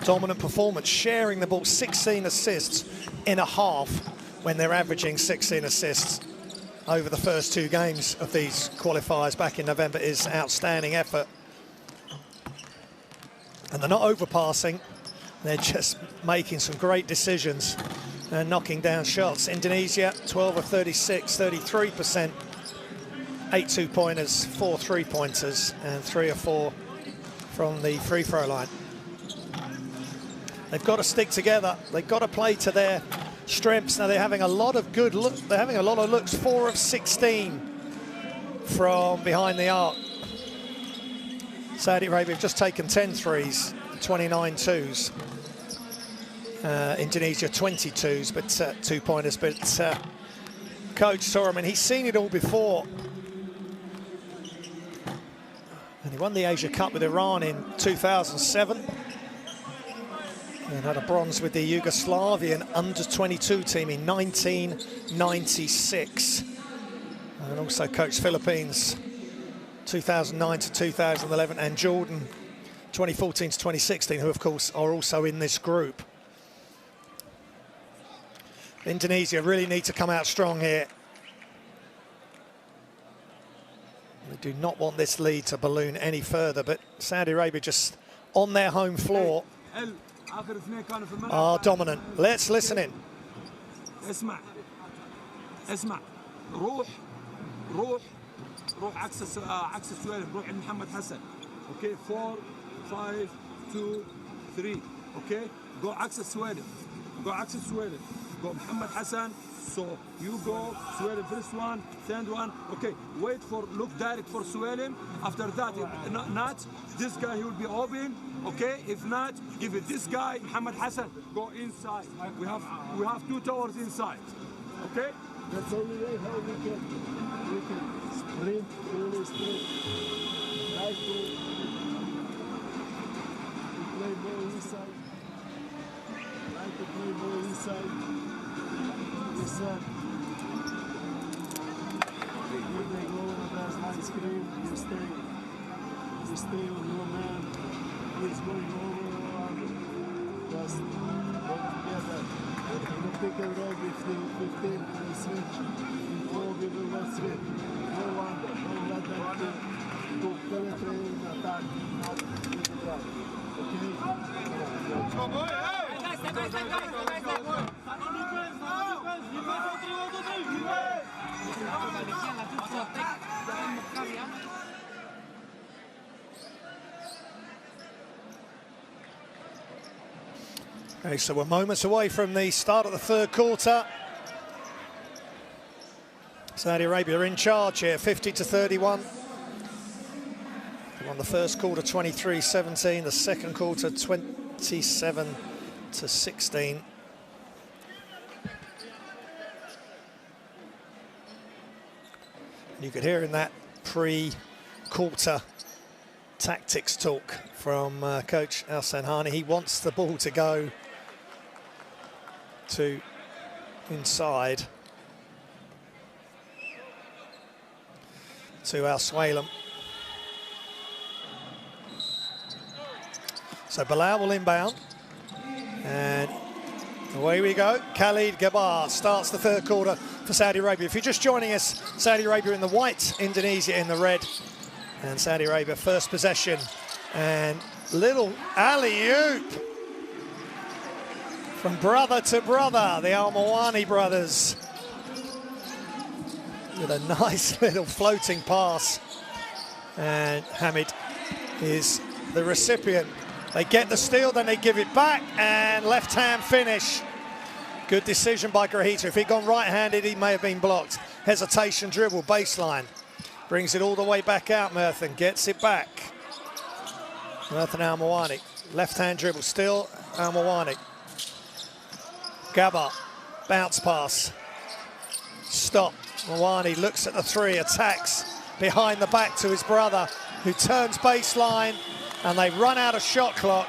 Dominant performance, sharing the ball, 16 assists in a half when they're averaging 16 assists over the first 2 games of these qualifiers back in November is outstanding effort. And they're not overpassing, they're just making some great decisions and knocking down shots. Indonesia, 12 of 36, 33%, 8 2-pointers, 4 3-pointers, and 3 of 4 from the free throw line. They've got to stick together. They've got to play to their strengths. Now they're having a lot of good look. They're having a lot of looks. 4 of 16 from behind the arc. Saudi Arabia have just taken 10 threes, 29 twos. Indonesia 22s, but 2-pointers. But Coach Soreman, he's seen it all before. And he won the Asia Cup with Iran in 2007. And had a bronze with the Yugoslavian under-22 team in 1996. And also coached Philippines 2009 to 2011, and Jordan 2014 to 2016, who of course are also in this group. Indonesia really need to come out strong here. They do not want this lead to balloon any further, but Saudi Arabia just on their home floor are dominant. Let's listen in. اسمع روح عكس السوالف، روح عند محمد حسن. اوكي 4 5 2 3. اوكي جو عكس السوالف، go محمد حسن. So you go Suelim first one, second one. Okay, wait for, look direct for Suelim. After that, if not this guy, he will be open. Okay, if not, give it this guy, Muhammad Hassan, go inside. We have 2 towers inside. Okay? That's the only way how we can sprint, really sprint. Try to play ball inside. If they go on the last line screen, you stay with your man. He's going over. Just go together. In the pick and roll, 15, we switch. In 4, we will not switch. No wonder. Don't let them to penetrate and attack. Not with the drive. Okay? Okay, so we're moments away from the start of the 3rd quarter. Saudi Arabia in charge here, 50 to 31. They won the first quarter 23-17, the second quarter 27 to 16. You could hear in that pre-quarter tactics talk from Coach Al Sanhani. He wants the ball to go to inside to Al Swalem. So Bilal will inbound, and away we go. Khalid Gabar starts the 3rd quarter for Saudi Arabia. If you're just joining us, Saudi Arabia in the white, Indonesia in the red. And Saudi Arabia first possession, and little alley-oop from brother to brother, the Al-Mawani brothers, with a nice little floating pass. And Hamid is the recipient. They get the steal, then they give it back, and left-hand finish. Good decision by Grahita. If he'd gone right-handed, he may have been blocked. Hesitation dribble, baseline. Brings it all the way back out, Merthen gets it back. Merthin Al Mawani, left-hand dribble, still Al Mawani. Gabba, bounce pass. Stop. Mawani looks at the three, attacks behind the back to his brother, who turns baseline, and they run out of shot clock.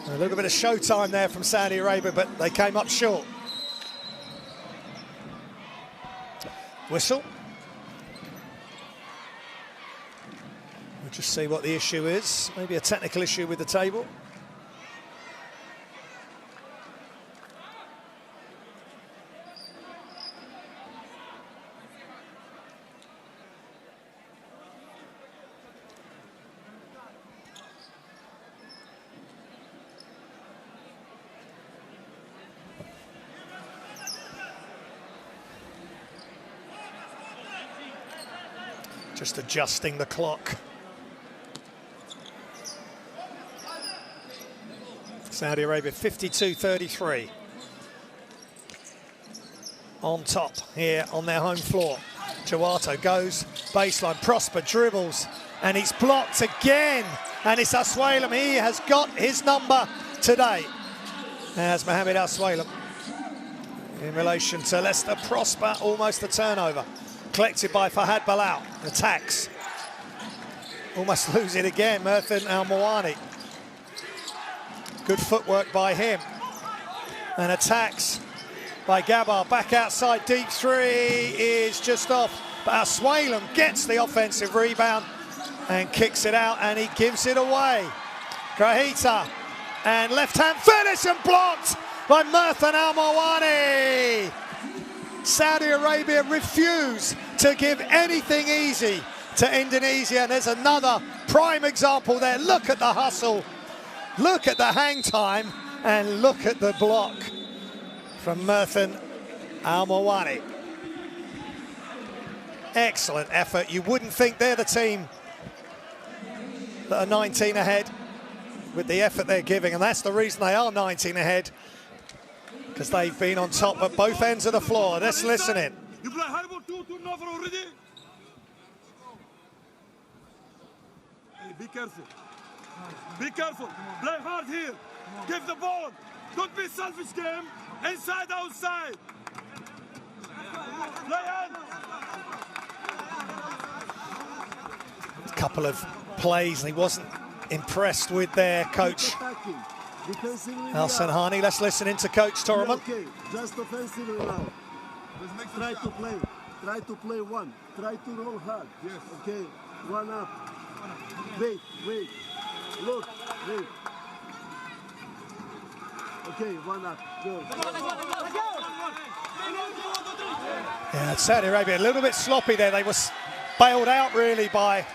A little bit of showtime there from Saudi Arabia, but they came up short. Whistle. We'll just see what the issue is. Maybe a technical issue with the table. Just adjusting the clock. Saudi Arabia 52-33. On top here on their home floor. Jawato goes baseline, Prosper dribbles, and he's blocked again. And it's Aswailum. He has got his number today. As Mohamed Aswailum in relation to Leicester. Prosper, almost a turnover. Collected by Fahad Balal. Attacks. Almost lose it again, Merthin Al Mawani. Good footwork by him. And attacks by Gabbar. Back outside, deep three is just off. But Aswailum gets the offensive rebound and kicks it out, and he gives it away. Grahita, and left-hand finish and blocked by Merthin Al Mawani. Saudi Arabia refuse to give anything easy to Indonesia, and there's another prime example there. Look at the hustle, look at the hang time, and look at the block from Merthin Al Mawani. Excellent effort. You wouldn't think they're the team that are 19 ahead with the effort they're giving, and that's the reason they are 19 ahead, because they've been on top at both ends of the floor. Let's listen in. You play high ball 2 turnover already? Hey, be careful. Be careful. Play hard here. Give the ball. Don't be selfish game. Inside, outside. Play hand. A couple of plays, and he wasn't impressed with their coach Al Sanhani. Let's listen into Coach Torreman. Okay, just offensively now. Try to play. Try to play one. Try to roll hard. Yes. Okay, one up. Wait, wait. Look, wait. Okay, one up. Go. Yeah, Saudi Arabia a little bit sloppy there. They were bailed out really by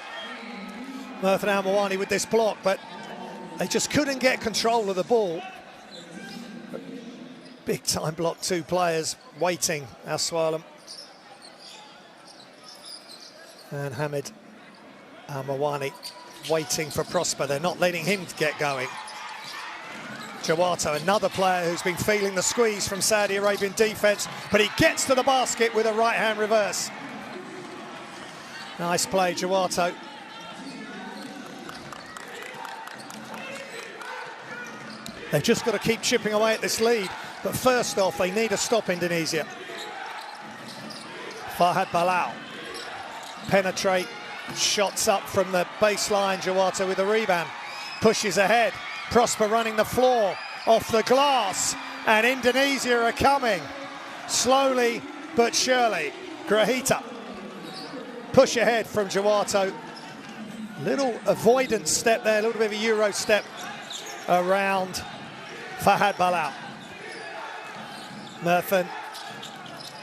Merthin Al Mawani with this block, but they just couldn't get control of the ball. Big time block, two players waiting, Aswalam and Hamid Al Mawani waiting for Prosper. They're not letting him get going. Jawato, another player who's been feeling the squeeze from Saudi Arabian defense, but he gets to the basket with a right-hand reverse. Nice play, Jawato. They've just got to keep chipping away at this lead, but first off, they need to stop Indonesia. Fahad Balal, penetrate, shots up from the baseline. Jawato with a rebound, pushes ahead. Prosper running the floor, off the glass, and Indonesia are coming. Slowly but surely. Grahita, push ahead from Jawato. Little avoidance step there, a little bit of a Euro step around Fahad Balal. Merthin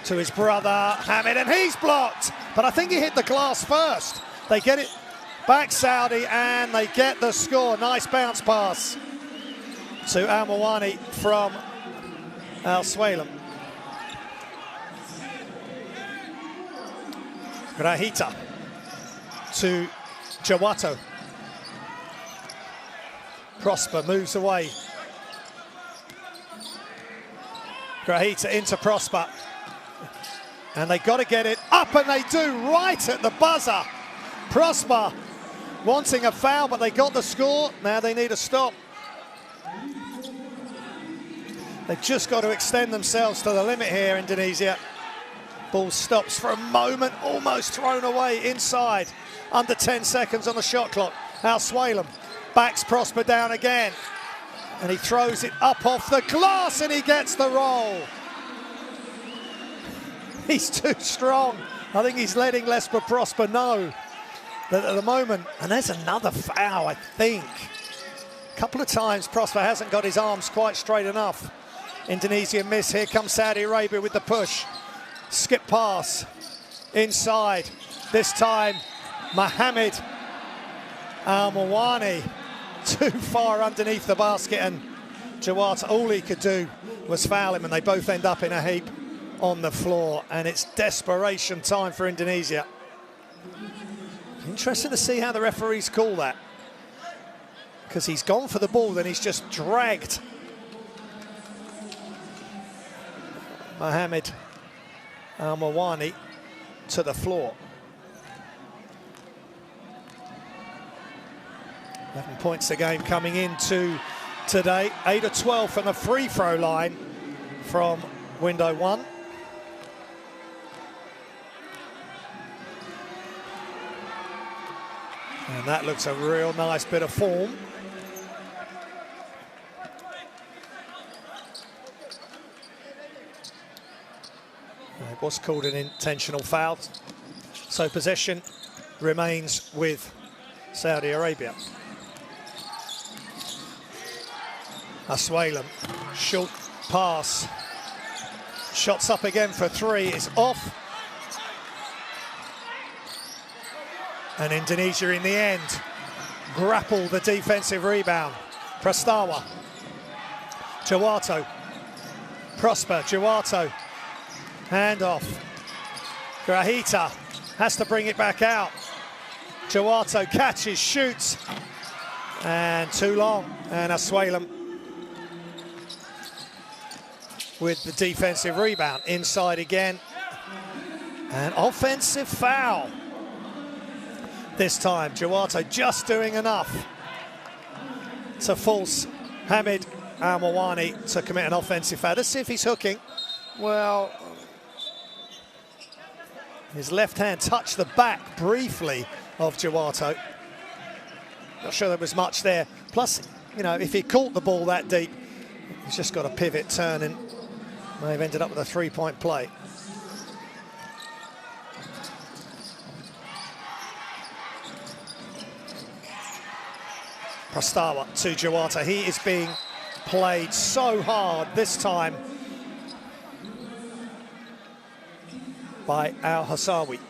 to his brother, Hamid, and he's blocked. But I think he hit the glass first. They get it back, Saudi, and they get the score. Nice bounce pass to Al Mawani from Al Swalem. Grahita to Jawato. Prosper moves away. Grahita into Prosper. And they got to get it up, and they do right at the buzzer. Prosper wanting a foul, but they got the score. Now they need a stop. They've just got to extend themselves to the limit here, Indonesia. Ball stops for a moment, almost thrown away inside. Under 10 seconds on the shot clock. Al Swalem backs Prosper down again. And he throws it up off the glass and he gets the roll. He's too strong. I think he's letting Lesper Prosper know that at the moment, and there's another foul, I think. A couple of times Prosper hasn't got his arms quite straight enough. Indonesia miss. Here comes Saudi Arabia with the push. Skip pass inside. This time, Mohamed Al-Mawani too far underneath the basket, and Jawata, all he could do was foul him, and they both end up in a heap on the floor, and it's desperation time for Indonesia. Interesting to see how the referees call that, because he's gone for the ball, then he's just dragged Mohamed Al-Mawani to the floor. 11 points a game coming into today. 8 of 12 from the free throw line from window one. And that looks a real nice bit of form. It was called an intentional foul. So possession remains with Saudi Arabia. Aswalem, short pass. Shots up again for three, is off. And Indonesia in the end grapple the defensive rebound. Prastawa, Jawato, Prosper, Jawato, hand off. Grahita has to bring it back out. Jawato catches, shoots, and too long. And Aswalem with the defensive rebound. Inside again. An offensive foul. This time, Jawato just doing enough to force Hamid Al-Mawani to commit an offensive foul. Let's see if he's hooking. Well, his left hand touched the back briefly of Jawato. Not sure there was much there. Plus, you know, if he caught the ball that deep, he's just got a pivot turn and may have ended up with a three-point play. Prastawa to Jawato. He is being played so hard this time by Al-Hassawi.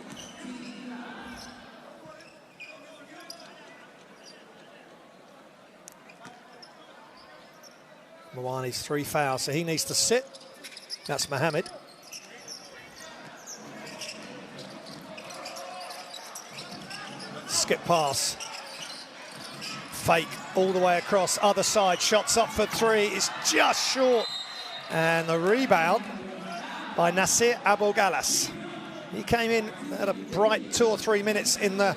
Mawani's 3 fouls, so he needs to sit. That's Mohamed. Skip pass. Fake all the way across, other side, shots up for three, is just short. And the rebound by Nasir Abu Galas. He came in at a bright 2 or 3 minutes in the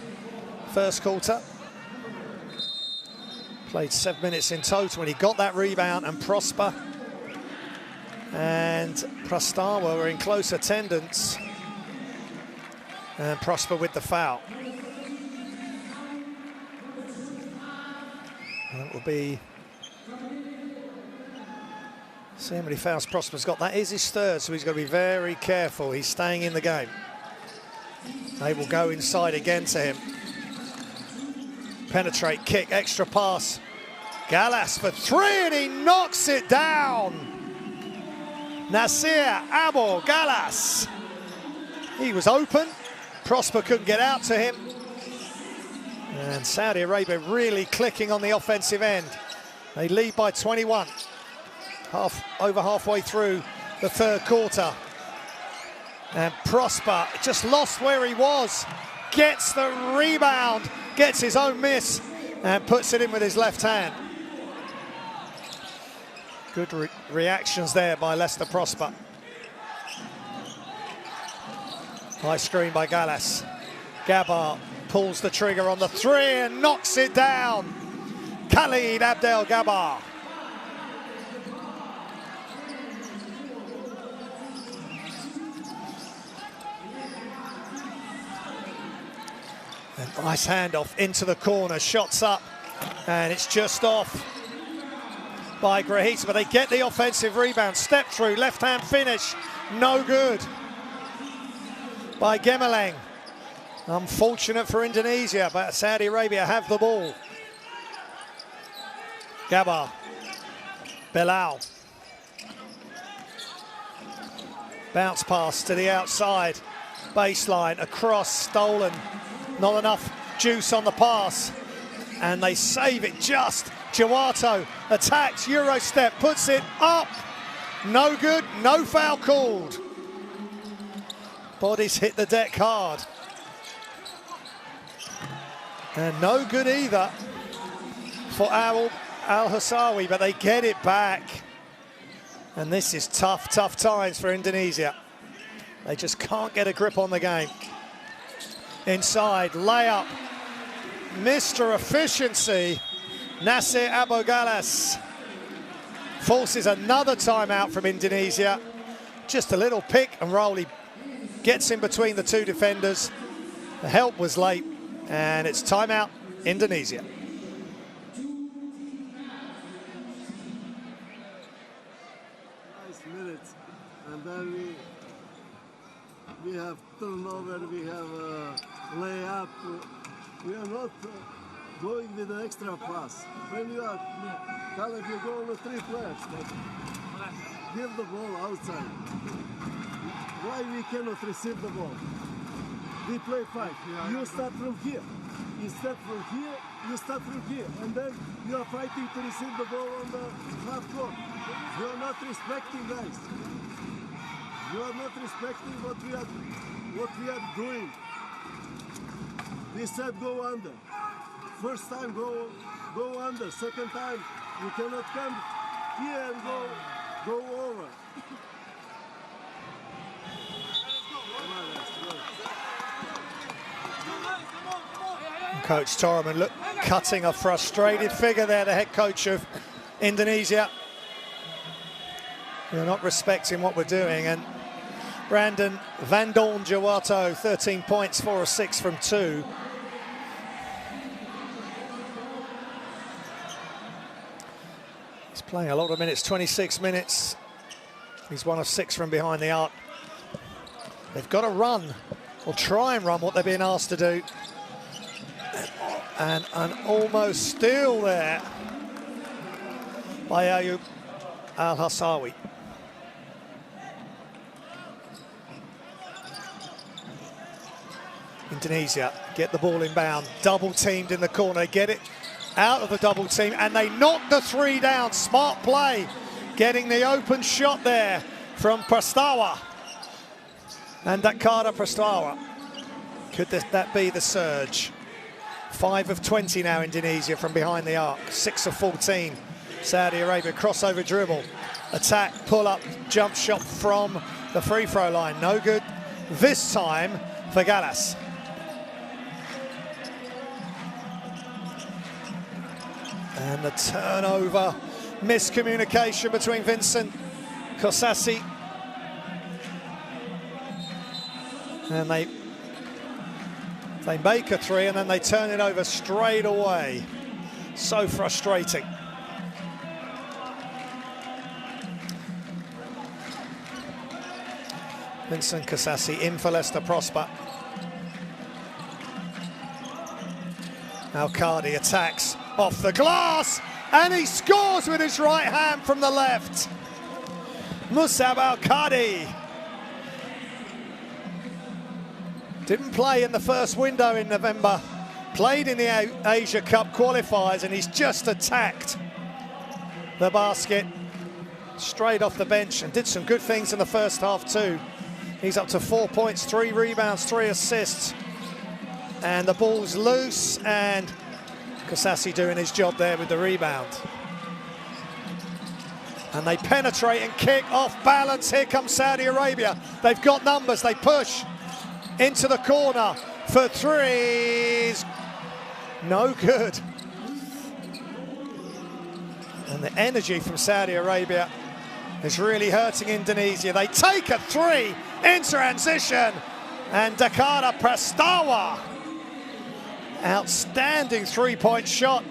first quarter. Played 7 minutes in total when he got that rebound, and Prosper and Prastawa were in close attendance. And Prosper with the foul. That will be... See how many fouls Prosper's got. That is his third, so he's got to be very careful. He's staying in the game. They will go inside again to him. Penetrate, kick, extra pass. Galas for three, and he knocks it down. Nasir Abu Galas. He was open. Prosper couldn't get out to him. And Saudi Arabia really clicking on the offensive end. They lead by 21. Over halfway through the third quarter. And Prosper just lost where he was. Gets the rebound, gets his own miss, and puts it in with his left hand. Good reactions there by Lester Prosper. High screen by Galas. Gabar pulls the trigger on the three and knocks it down. Khalid Abdel Gabbar. A nice handoff into the corner, shots up, and it's just off by Grahita, but they get the offensive rebound. Step through, left-hand finish, no good by Gemeleng. Unfortunate for Indonesia, but Saudi Arabia have the ball. Gabbar, Bilal. Bounce pass to the outside, baseline, across, stolen. Not enough juice on the pass, and they save it just. Jawato attacks, Euro step, puts it up. No good, no foul called. Bodies hit the deck hard. And no good either for Al-Hussawi, but they get it back. And this is tough, tough times for Indonesia. They just can't get a grip on the game. Inside, layup, Mr. Efficiency, Nasir Abogalas forces another timeout from Indonesia. Just a little pick and roll. He gets in between the two defenders. The help was late, and it's timeout, Indonesia. Nice minutes, and then we have turnover, we have layup. We are not going with the extra pass. When you are, Khaled, you go on the 3 players, but give the ball outside. Why we cannot receive the ball? We play 5. You start from here. You start from here, you start from here, and then you are fighting to receive the ball on the half court. You are not respecting, guys. You are not respecting what we are doing. We said go under. First time go under. Second time you cannot come here and go over. Coach Torreman cutting a frustrated figure there, the head coach of Indonesia. We're not respecting what we're doing, and Brandon Vandorn Jawato, 13 points, 4 or 6 from 2. He's playing a lot of minutes, 26 minutes. He's 1 of 6 from behind the arc. They've got to run, or try and run what they're being asked to do. And an almost steal there by Ayub Al-Hussawi. Indonesia get the ball inbound, double teamed in the corner, get it out of the double team, and they knock the 3 down. Smart play, getting the open shot there from Prastawa. And Dakara Prastawa. Could that be the surge? 5 of 20 now, Indonesia from behind the arc. 6 of 14, Saudi Arabia. Crossover dribble, attack, pull up, jump shot from the free throw line. No good this time for Gallas. And the turnover, miscommunication between Vincent Kosassi. And they make a 3 and then they turn it over straight away. So frustrating. Vincent Kosassi in for Leicester Prosper. Al-Qadi attacks off the glass, and he scores with his right hand from the left. Musab Al-Qadi. Didn't play in the first window in November, played in the Asia Cup qualifiers, and he's just attacked the basket straight off the bench and did some good things in the first half too. He's up to 4 points, 3 rebounds, 3 assists, and the ball's loose, and Kosassi doing his job there with the rebound. And they penetrate and kick off balance. Here comes Saudi Arabia. They've got numbers, they push into the corner. for threes. No good. And the energy from Saudi Arabia is really hurting Indonesia. They take a three in transition. And Dakara Prastawa. Outstanding three-point shot.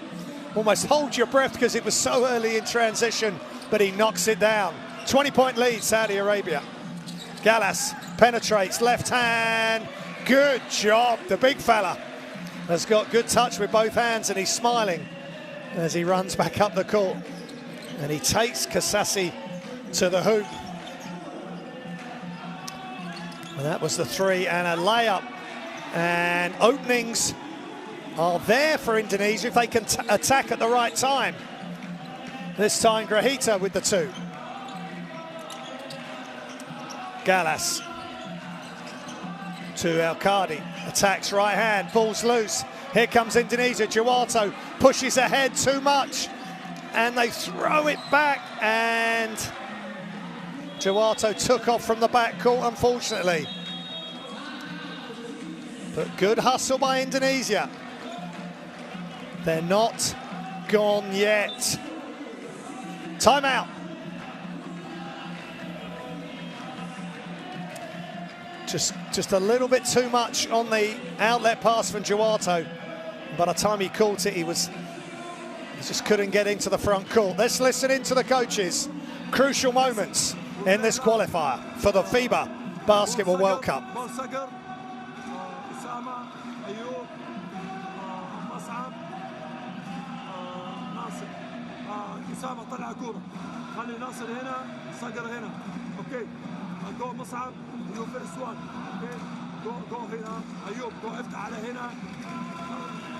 Almost hold your breath because it was so early in transition, but he knocks it down. 20-point lead, Saudi Arabia. Gallas penetrates, left hand. Good job. The big fella has got good touch with both hands, and he's smiling as he runs back up the court. And he takes Kasasi to the hoop. And that was the three and a layup. And openings are there for Indonesia if they can attack at the right time. This time Grahita with the two. Gallas to Al-Qadi, attacks right hand, ball's loose. Here comes Indonesia, Jawato pushes ahead too much and they throw it back, and Jawato took off from the backcourt, unfortunately. But good hustle by Indonesia. They're not gone yet. Timeout. Just a little bit too much on the outlet pass from Jawato. By the time he caught it, he just couldn't get into the front court. Let's listen in to the coaches. Crucial moments in this qualifier for the FIBA Basketball World Cup. طلع كورة خلي ناصر هنا صقر هنا اوكي جو مصعب يو فيرست وان اوكي جو هنا ايوب جو افتح على هنا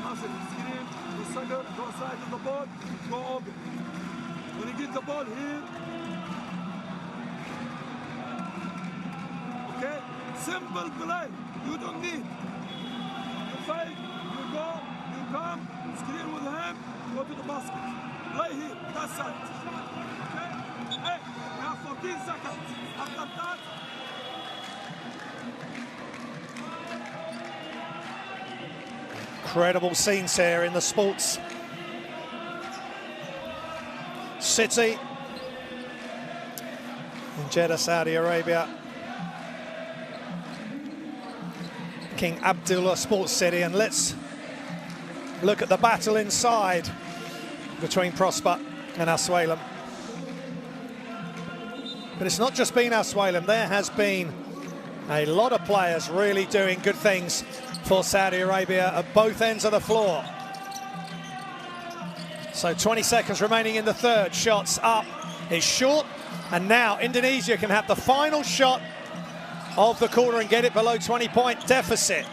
ناصر سكرين صقر جو سايد ذا بول جو اوبن when you get the ball here okay simple play you don't need you fake you go you come screen with him go to the basket. Play here, that side. Okay? Hey, we have 14 seconds. After that, incredible scenes here in the sports city in Jeddah, Saudi Arabia. King Abdullah Sports City, and let's look at the battle inside between Prosper and Aswalem. But it's not just been Aswalem. There has been a lot of players really doing good things for Saudi Arabia at both ends of the floor. So 20 seconds remaining in the third. Shots up is short, and now Indonesia can have the final shot of the quarter and get it below 20-point deficit.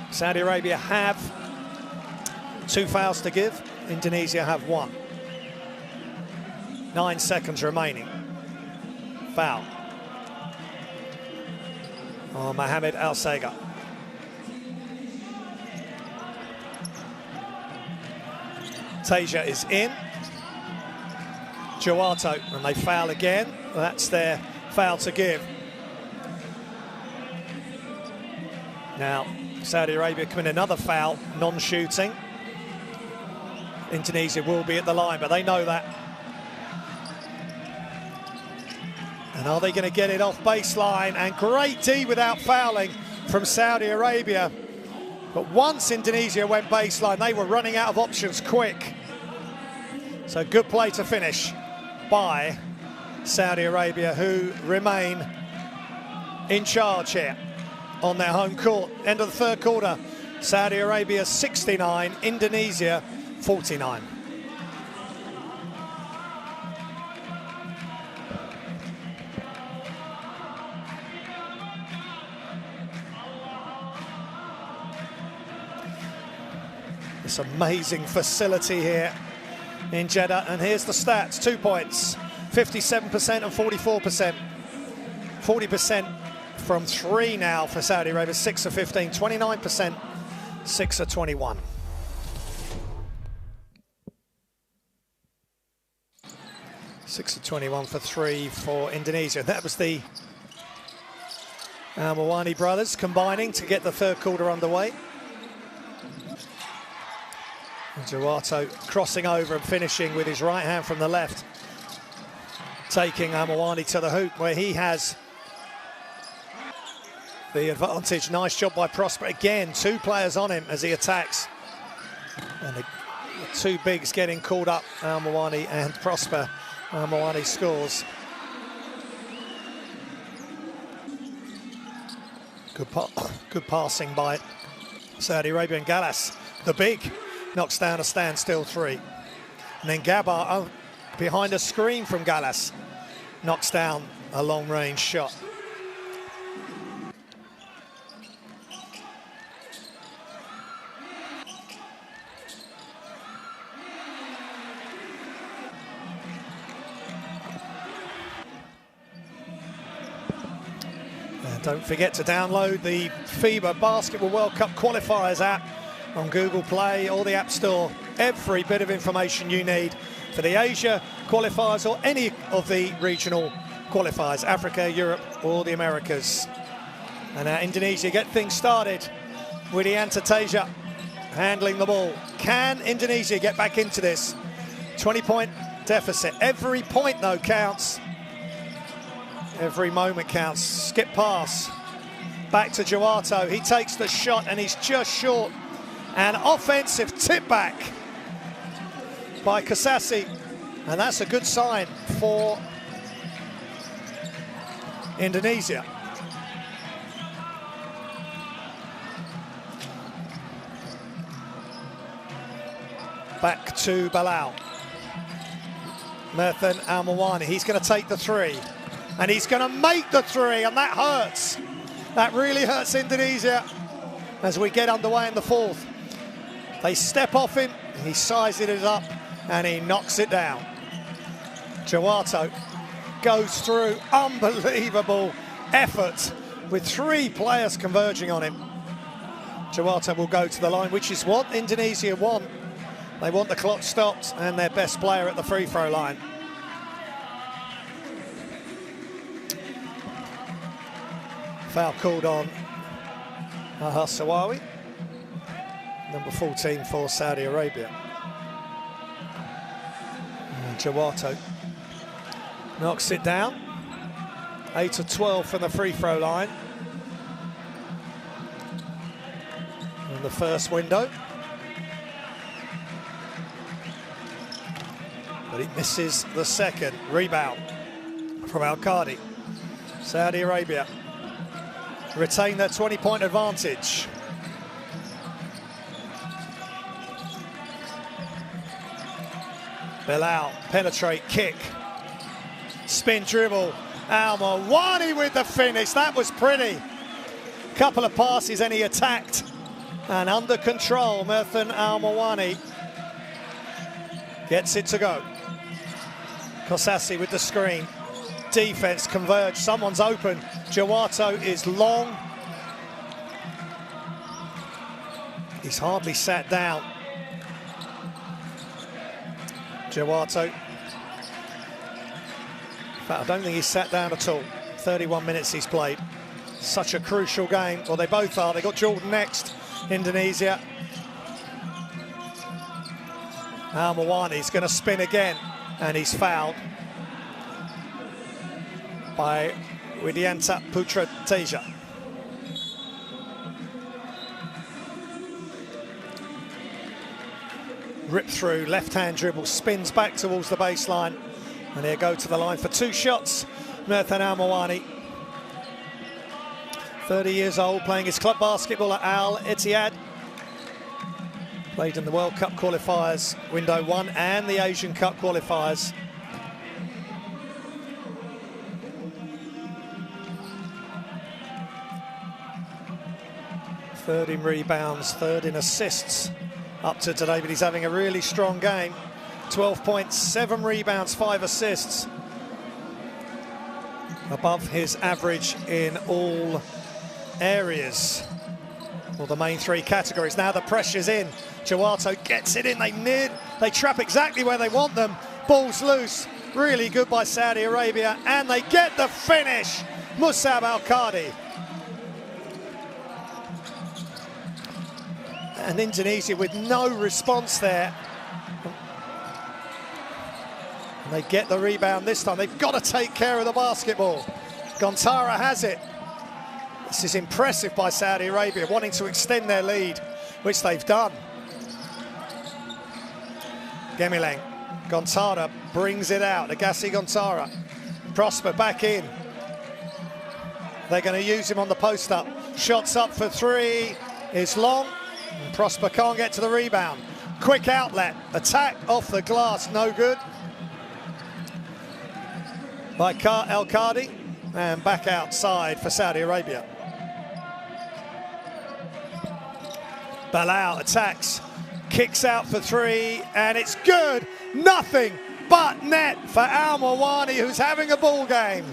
Saudi Arabia have 2 fouls to give. Indonesia have 1. 9 seconds remaining. Foul. Oh, Mohamed Al-Sega. Tasia is in. Jawato, and they foul again. That's their foul to give. Now, Saudi Arabia commit another foul, non-shooting. Indonesia will be at the line, but they know that. And are they going to get it off baseline? And great D without fouling from Saudi Arabia. But once Indonesia went baseline, they were running out of options quick. So good play to finish by Saudi Arabia, who remain in charge here on their home court. End of the third quarter, Saudi Arabia 69, Indonesia 49. This amazing facility here in Jeddah, and here's the stats. 2 points, 57% and 44%. 40% from 3 now for Saudi Arabia, 6 of 15, 29%, 6 of 21. Six of 21 for 3 for Indonesia. That was the Al-Mawani brothers combining to get the third quarter underway. Jawato crossing over and finishing with his right hand from the left, taking Al-Mawani to the hoop where he has the advantage. Nice job by Prosper. Again, two players on him as he attacks. And the two bigs getting called up, Al-Mawani and Prosper. Al-Mawani scores. Good passing by Saudi Arabia, and Gallas, the big, knocks down a standstill three. And then Gabar, behind a screen from Gallas, knocks down a long-range shot. Don't forget to download the FIBA Basketball World Cup Qualifiers app on Google Play or the App Store. Every bit of information you need for the Asia qualifiers or any of the regional qualifiers, Africa, Europe or the Americas. And now Indonesia get things started. Widianta Teja handling the ball. Can Indonesia get back into this 20-point deficit? Every point, though, counts. Every moment counts. Skip pass. Back to Jawato. He takes the shot and he's just short. An offensive tip back by Kasasi. And that's a good sign for Indonesia. Back to Bilal. Merthan Al-Mawani. He's going to take the three. And he's going to make the three, and that hurts. That really hurts Indonesia as we get underway in the fourth. They step off him, he sizes it up, and he knocks it down. Jawato goes through, unbelievable effort with three players converging on him. Jawato will go to the line, which is what Indonesia want. They want the clock stopped and their best player at the free throw line. Foul called on Sawawi, number 14 for Saudi Arabia. And Jawato knocks it down. 8 of 12 from the free throw line. In the first window. But he misses the second. Rebound from Al-Qadi. Saudi Arabia retain their 20-point advantage. Bilal, penetrate, kick, spin dribble. Al-Mawani with the finish. That was pretty. Couple of passes and he attacked. And under control, Merthan Al-Mawani gets it to go. Kosasi with the screen. Defense converge, someone's open. Jawato is long. He's hardly sat down. Jawato. In fact, I don't think he's sat down at all. 31 minutes he's played. Such a crucial game. Well, they both are. They got Jordan next, Indonesia. Al-Mawani's going to spin again, and he's fouled by Widianta Putra Teja. Rip through, left-hand dribble, spins back towards the baseline, and he'll go to the line for two shots. Merthan Al-Mawani, 30 years old, playing his club basketball at Al Ittihad. Played in the World Cup qualifiers, window 1, and the Asian Cup qualifiers. Third in rebounds, third in assists up to today, but he's having a really strong game. 12 points, 7 rebounds, 5 assists. Above his average in all areas, or the main 3 categories. Now the pressure's in. Jawato gets it in. They trap exactly where they want them. Ball's loose. Really good by Saudi Arabia, and they get the finish. Musab Al-Qadi. And Indonesia with no response there. And they get the rebound this time. They've got to take care of the basketball. Gontara has it. This is impressive by Saudi Arabia, wanting to extend their lead, which they've done. Gemileng. Gontara brings it out. Agassi Gontara. Prosper back in. They're going to use him on the post-up. Shots up for three is long. Prosper can't get to the rebound. Quick outlet. Attack off the glass, no good. By El Khadi. And back outside for Saudi Arabia. Bilal attacks. Kicks out for three, and it's good. Nothing but net for Al Mawani, who's having a ball game.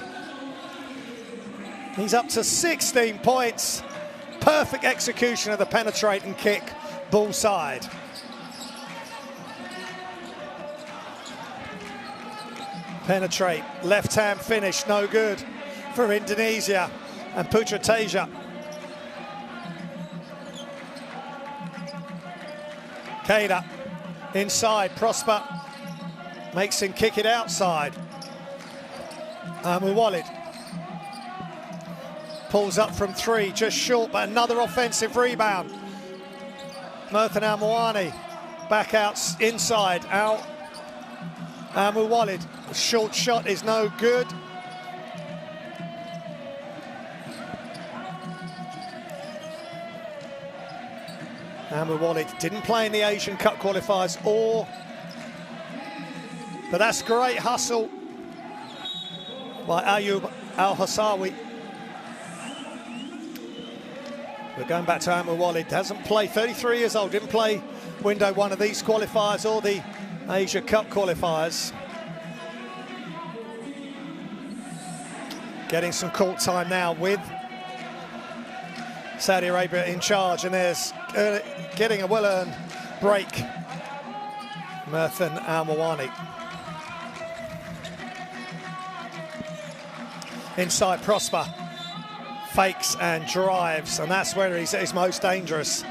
He's up to 16 points. Perfect execution of the penetrating kick, ball side. Penetrate, left-hand finish, no good for Indonesia and Putra Teja. Keita inside, Prosper makes him kick it outside. Walid pulls up from three, just short, but another offensive rebound. Merthan Al Mawani back out inside. Walid, a short shot is no good. Walid didn't play in the Asian Cup qualifiers but that's great hustle by Ayub Al-Hassawi. We're going back to Walid, hasn't played, 33 years old, didn't play window one of these qualifiers or the Asia Cup qualifiers. Getting some court time now with Saudi Arabia in charge, and there's getting a well-earned break. Merthan Al Mawani. Inside Prosper. Fakes and drives, and that's where he's at his most dangerous.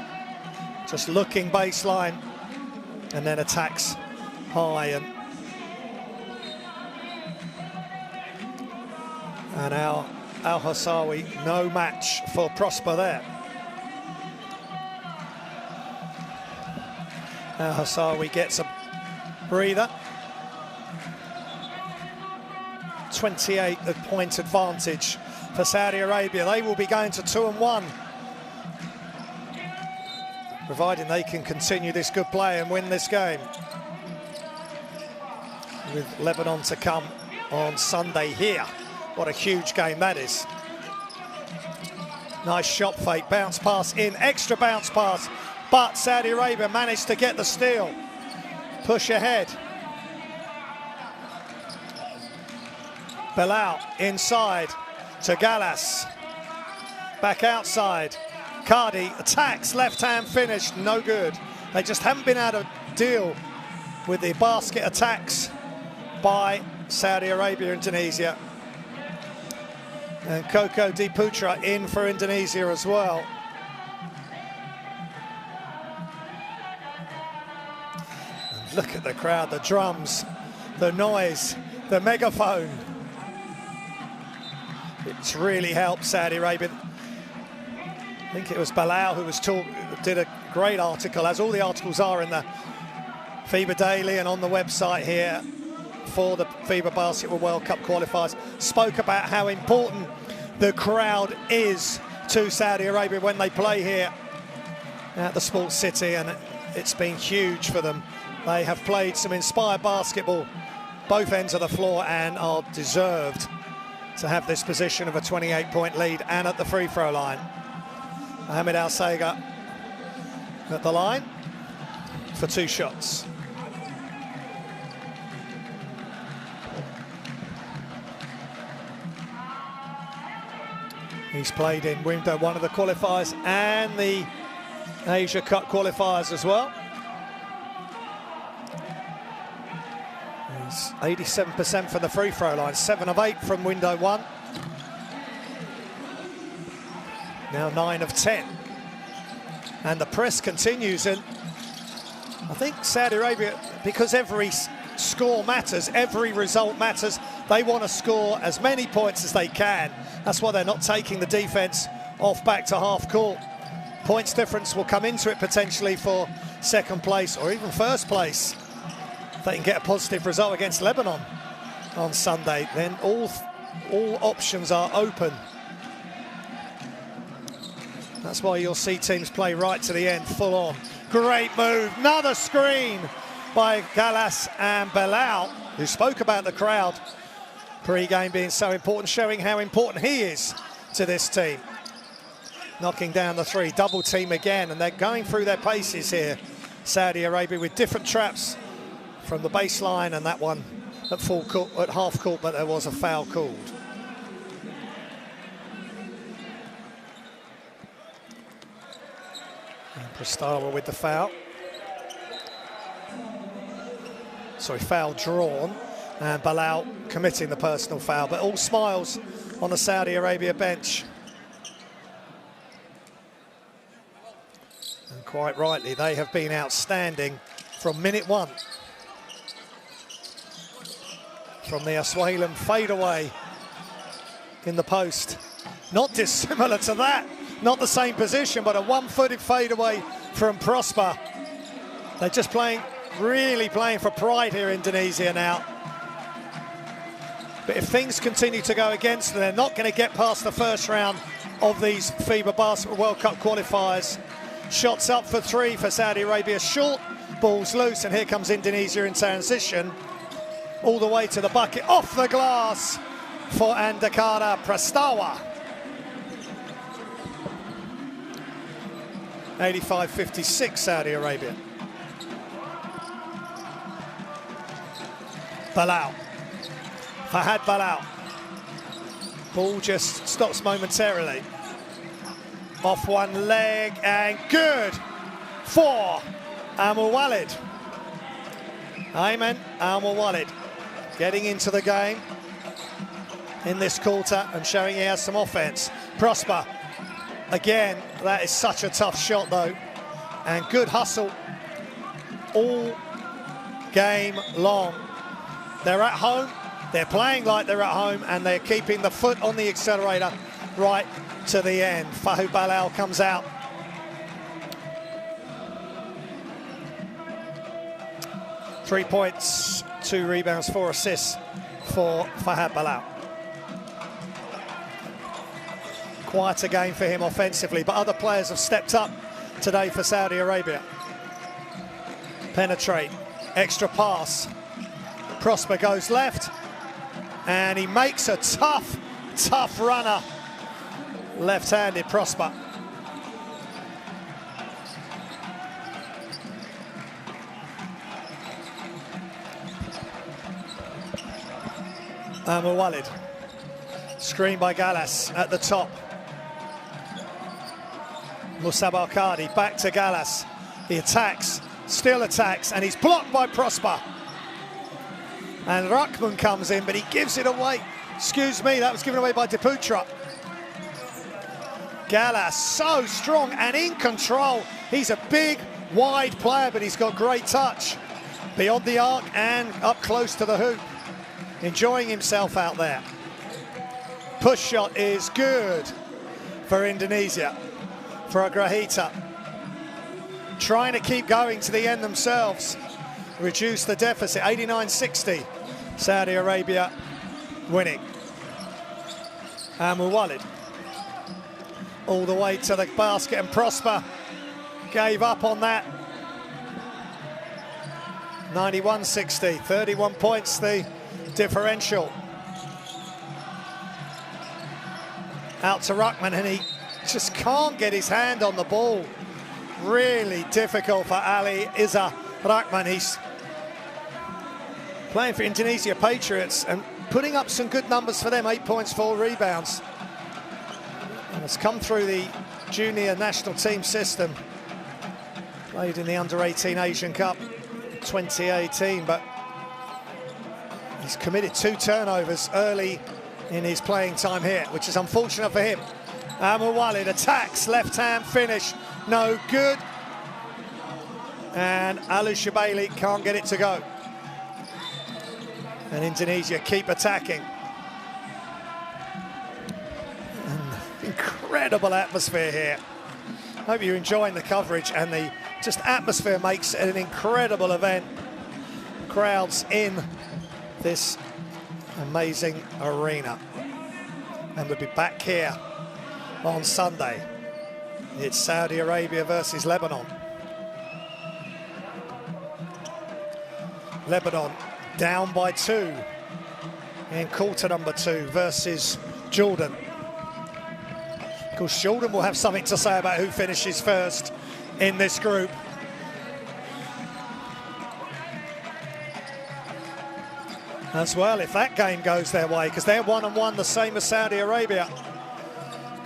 Just looking baseline, and then attacks high. And Al-Hassawi, no match for Prosper there. Al-Hassawi gets a breather. 28-point advantage for Saudi Arabia. They will be going to 2-1, providing they can continue this good play and win this game. With Lebanon to come on Sunday here. What a huge game that is. Nice shot fake, bounce pass in, extra bounce pass, but Saudi Arabia managed to get the steal. Push ahead. Bilal inside to Gallas. Back outside. Khadi attacks, left-hand finish, no good. They just haven't been able to deal with the basket attacks by Saudi Arabia, Indonesia. And Koko Diputra in for Indonesia as well. And look at the crowd, the drums, the noise, the megaphone. It's really helped Saudi Arabia. I think it was Bilal who did a great article, as all the articles are in the FIBA Daily and on the website here for the FIBA Basketball World Cup qualifiers, spoke about how important the crowd is to Saudi Arabia when they play here at the Sports City, and it's been huge for them. They have played some inspired basketball both ends of the floor and are deserved to have this position of a 28-point lead and at the free throw line. Mohamed Al-Sega at the line for two shots. He's played in window one of the qualifiers and the Asia Cup qualifiers as well. He's 87% from the free throw line, 7 of 8 from window one. Now 9 of 10 And the press continues, and I think Saudi Arabia, because every score matters, every result matters, they want to score as many points as they can. That's why they're not taking the defence off back to half court. Points difference will come into it potentially for second place or even first place. If they can get a positive result against Lebanon on Sunday, then all options are open. That's why you'll see teams play right to the end, full on. Great move, another screen by Gallas and Belal, who spoke about the crowd pre-game being so important, showing how important he is to this team. Knocking down the three, double team again, and they're going through their paces here, Saudi Arabia, with different traps from the baseline and that one at full court, at half court, but there was a foul called. And Prastawa with the foul. Sorry, foul drawn, and Belal committing the personal foul, but all smiles on the Saudi Arabia bench. And quite rightly, they have been outstanding from minute one. From the Aswailam fadeaway in the post. Not dissimilar to that, not the same position, but a one-footed fadeaway from Prosper. They're just playing, really playing for pride here, Indonesia now. But if things continue to go against them, they're not going to get past the first round of these FIBA Basketball World Cup qualifiers. Shots up for three for Saudi Arabia, short, balls loose, and here comes Indonesia in transition. All the way to the bucket, off the glass for Andakara Prastawa. 85-56 Saudi Arabia. Belal. Fahad Belal. Ball just stops momentarily. Off one leg and good for Al-Muwallid. Ayman Al-Muwallid getting into the game in this quarter and showing he has some offense. Prosper, again, that is such a tough shot though, and good hustle all game long. They're at home, they're playing like they're at home, and they're keeping the foot on the accelerator right to the end. Fahad Belal comes out. Three points, 2 rebounds, 4 assists for Fahad Belal. Quite a game for him offensively, but other players have stepped up today for Saudi Arabia. Penetrate, extra pass. Prosper goes left, and he makes a tough runner. Left-handed Prosper. Al-Muwallid. Screen by Gallas at the top. Musab Al-Qadi back to Gallas. He attacks, still attacks, and he's blocked by Prosper. And Ruckman comes in, but he gives it away. Excuse me, that was given away by Diputra. Gallas, so strong and in control. He's a big, wide player, but he's got great touch. Beyond the arc and up close to the hoop. Enjoying himself out there. Push shot is good for Indonesia, for Agrahita. Trying to keep going to the end themselves. Reduce the deficit, 89-60. Saudi Arabia winning. Al-Muwallid all the way to the basket, and Prosper gave up on that. 91-60, 31 points the differential. Out to Ruckman, and he just can't get his hand on the ball. Really difficult for Ali Izzah Ruckman. He's playing for Indonesia Patriots and putting up some good numbers for them. 8 points, 4 rebounds. And has come through the junior national team system. Played in the Under-18 Asian Cup 2018, but he's committed 2 turnovers early in his playing time here, which is unfortunate for him. Al-Muwallid attacks, left-hand finish, no good. And Alu Shabaili can't get it to go. And Indonesia keep attacking. Incredible atmosphere here. Hope you're enjoying the coverage, and the just atmosphere makes it an incredible event. Crowds in this amazing arena. And we'll be back here on Sunday. It's Saudi Arabia versus Lebanon. Lebanon down by 2 in quarter number 2 versus Jordan. Of course, Jordan will have something to say about who finishes first in this group. As well, if that game goes their way, because they're 1-1, the same as Saudi Arabia,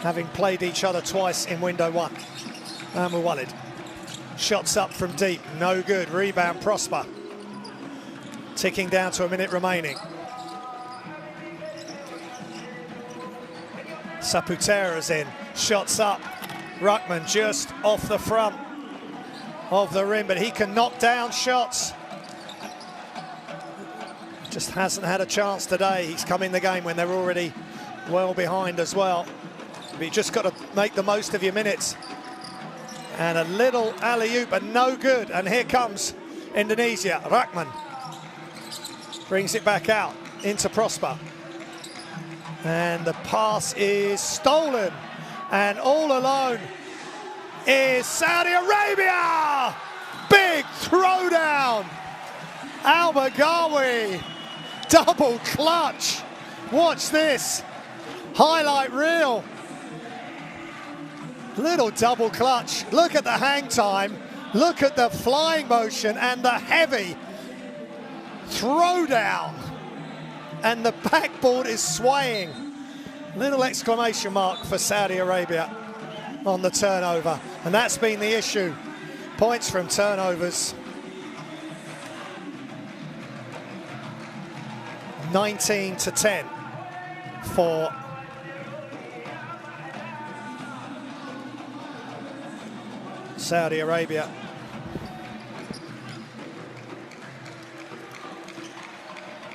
having played each other twice in window 1. Muwallid. Shots up from deep, no good. Rebound, Prosper. Ticking down to a minute remaining. Saputera's in, shots up. Ruckman just off the front of the rim, but he can knock down shots. Just hasn't had a chance today. He's come in the game when they're already well behind as well. But you just got to make the most of your minutes. And a little alley-oop, but no good. And here comes Indonesia. Ruckman brings it back out into Prosper. And the pass is stolen. And all alone is Saudi Arabia! Big throwdown! Al-Baghawi, double clutch. Watch this. Highlight reel. Little double clutch. Look at the hang time. Look at the flying motion and the heavy throwdown. And the backboard is swaying. Little exclamation mark for Saudi Arabia on the turnover. And that's been the issue. Points from turnovers. 19-10 for Saudi Arabia.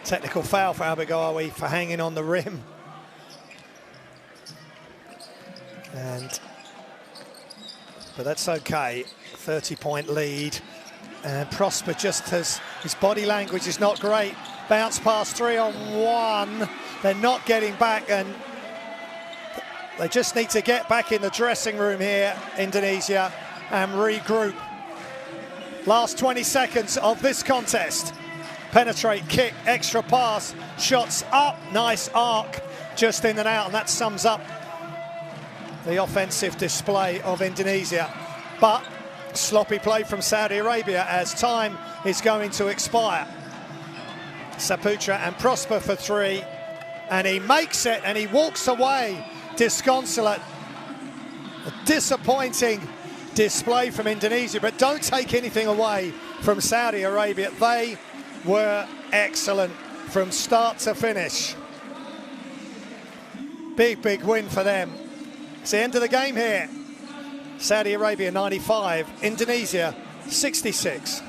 Technical foul for Al-Baghawi for hanging on the rim. But that's okay. 30-point lead. And Prosper just has, his body language is not great. Bounce pass 3-on-1. They're not getting back, and they just need to get back in the dressing room here, Indonesia, and regroup. Last 20 seconds of this contest. Penetrate, kick, extra pass, shots up, nice arc, just in and out, and that sums up the offensive display of Indonesia. But sloppy play from Saudi Arabia as time is going to expire. Saputra and Prosper for 3, and he makes it and he walks away disconsolate. A disappointing display from Indonesia, but don't take anything away from Saudi Arabia. They were excellent from start to finish. Big, big win for them. It's the end of the game here. Saudi Arabia 95, Indonesia 66.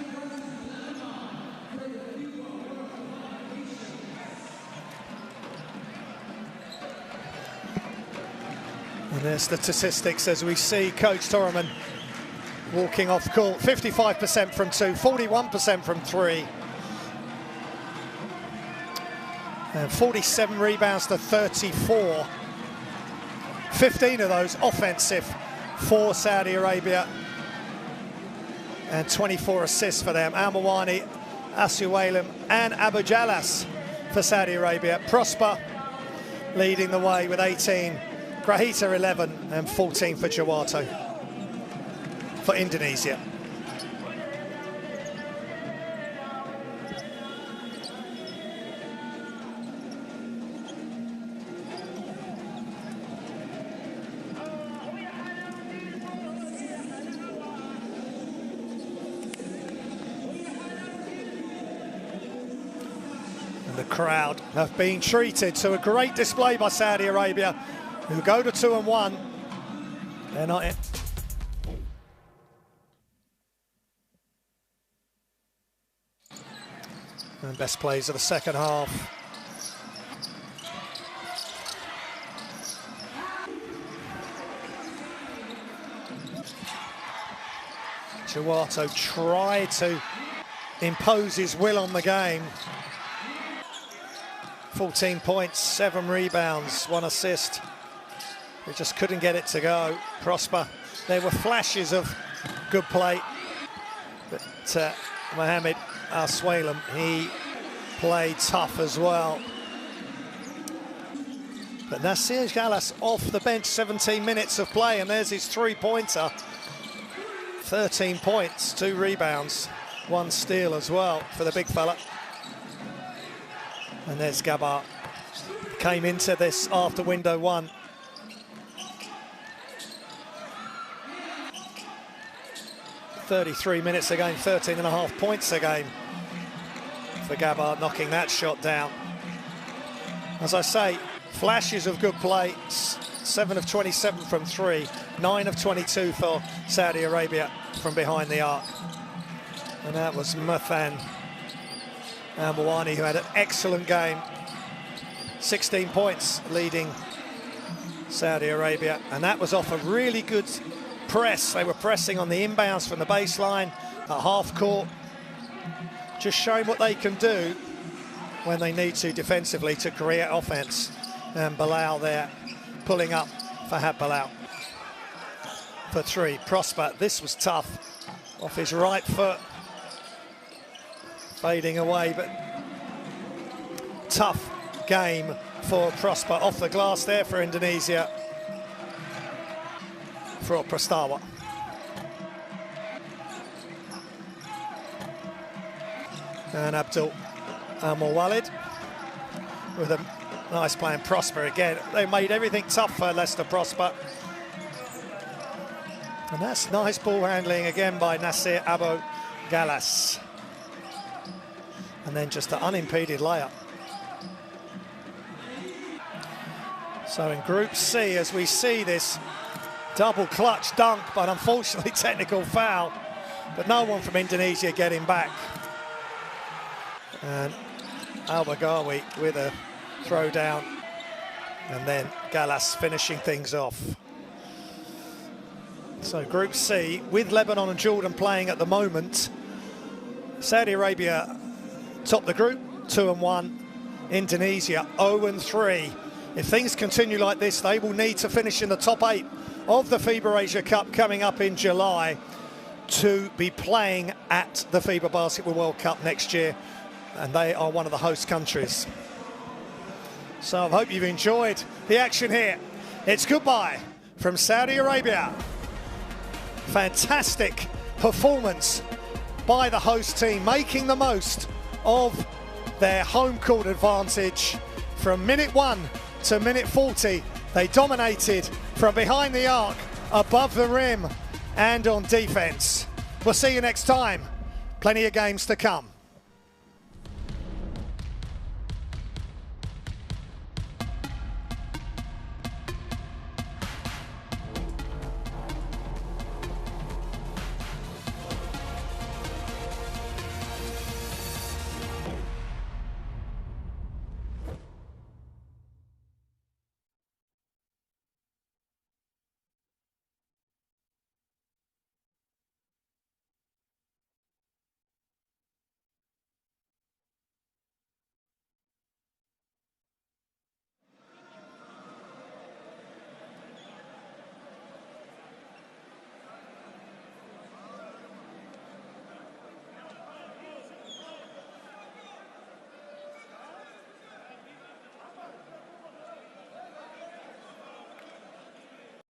And there's the statistics as we see Coach Torreman walking off court. 55% from 2, 41% from 3. And 47 rebounds to 34. 15 of those offensive for Saudi Arabia. And 24 assists for them. Al-Mawani, Asuwalim and Abu Jalas for Saudi Arabia. Prosper leading the way with 18. Grahita 11 and 14 for Jawato for Indonesia. And the crowd have been treated to a great display by Saudi Arabia, who go to 2-1. They're not in. And best plays of the second half. Chiwato tried to impose his will on the game. 14 points, 7 rebounds, 1 assist. He just couldn't get it to go. Prosper, there were flashes of good play, but Mohamed Al-Swalem, he played tough as well. But Nasir Gallas off the bench, 17 minutes of play, and there's his three-pointer. 13 points, 2 rebounds, 1 steal as well for the big fella. And there's Gabar. Came into this after window 1. "33 minutes a game, 13.5 points a game for Gabar, knocking that shot down. As I say, flashes of good play. 7 of 27 from 3, 9 of 22 for Saudi Arabia from behind the arc. And that was Muthan Al-Mawani, who had an excellent game. 16 points leading Saudi Arabia, and that was off a really good press. They were pressing on the inbounds from the baseline at half court, just showing what they can do when they need to defensively to create offense. And Bilal there pulling up for Bilal for 3. Prosper, this was tough, off his right foot, fading away, but tough game for Prosper. Off the glass there for Indonesia, for Prastawa. And Abdul Al-Mawalid with a nice play. And Prosper again. They made everything tough for Leicester Prosper. And that's nice ball handling again by Nasir Abu Gallas. And then just an unimpeded layup. So in Group C, as we see this double clutch dunk, but unfortunately technical foul, but no one from Indonesia getting back. And Al-Baghawi with a throw down, and then Gallas finishing things off. So Group C, with Lebanon and Jordan playing at the moment, Saudi Arabia top the group, 2-1. Indonesia 0-3. If things continue like this, they will need to finish in the top 8 of the FIBA Asia Cup coming up in July to be playing at the FIBA Basketball World Cup next year, and they are one of the host countries. So I hope you've enjoyed the action here. It's goodbye from Saudi Arabia. Fantastic performance by the host team, making the most of their home court advantage. From minute 1 to minute 40, they dominated from behind the arc, above the rim, and on defense. We'll see you next time. Plenty of games to come.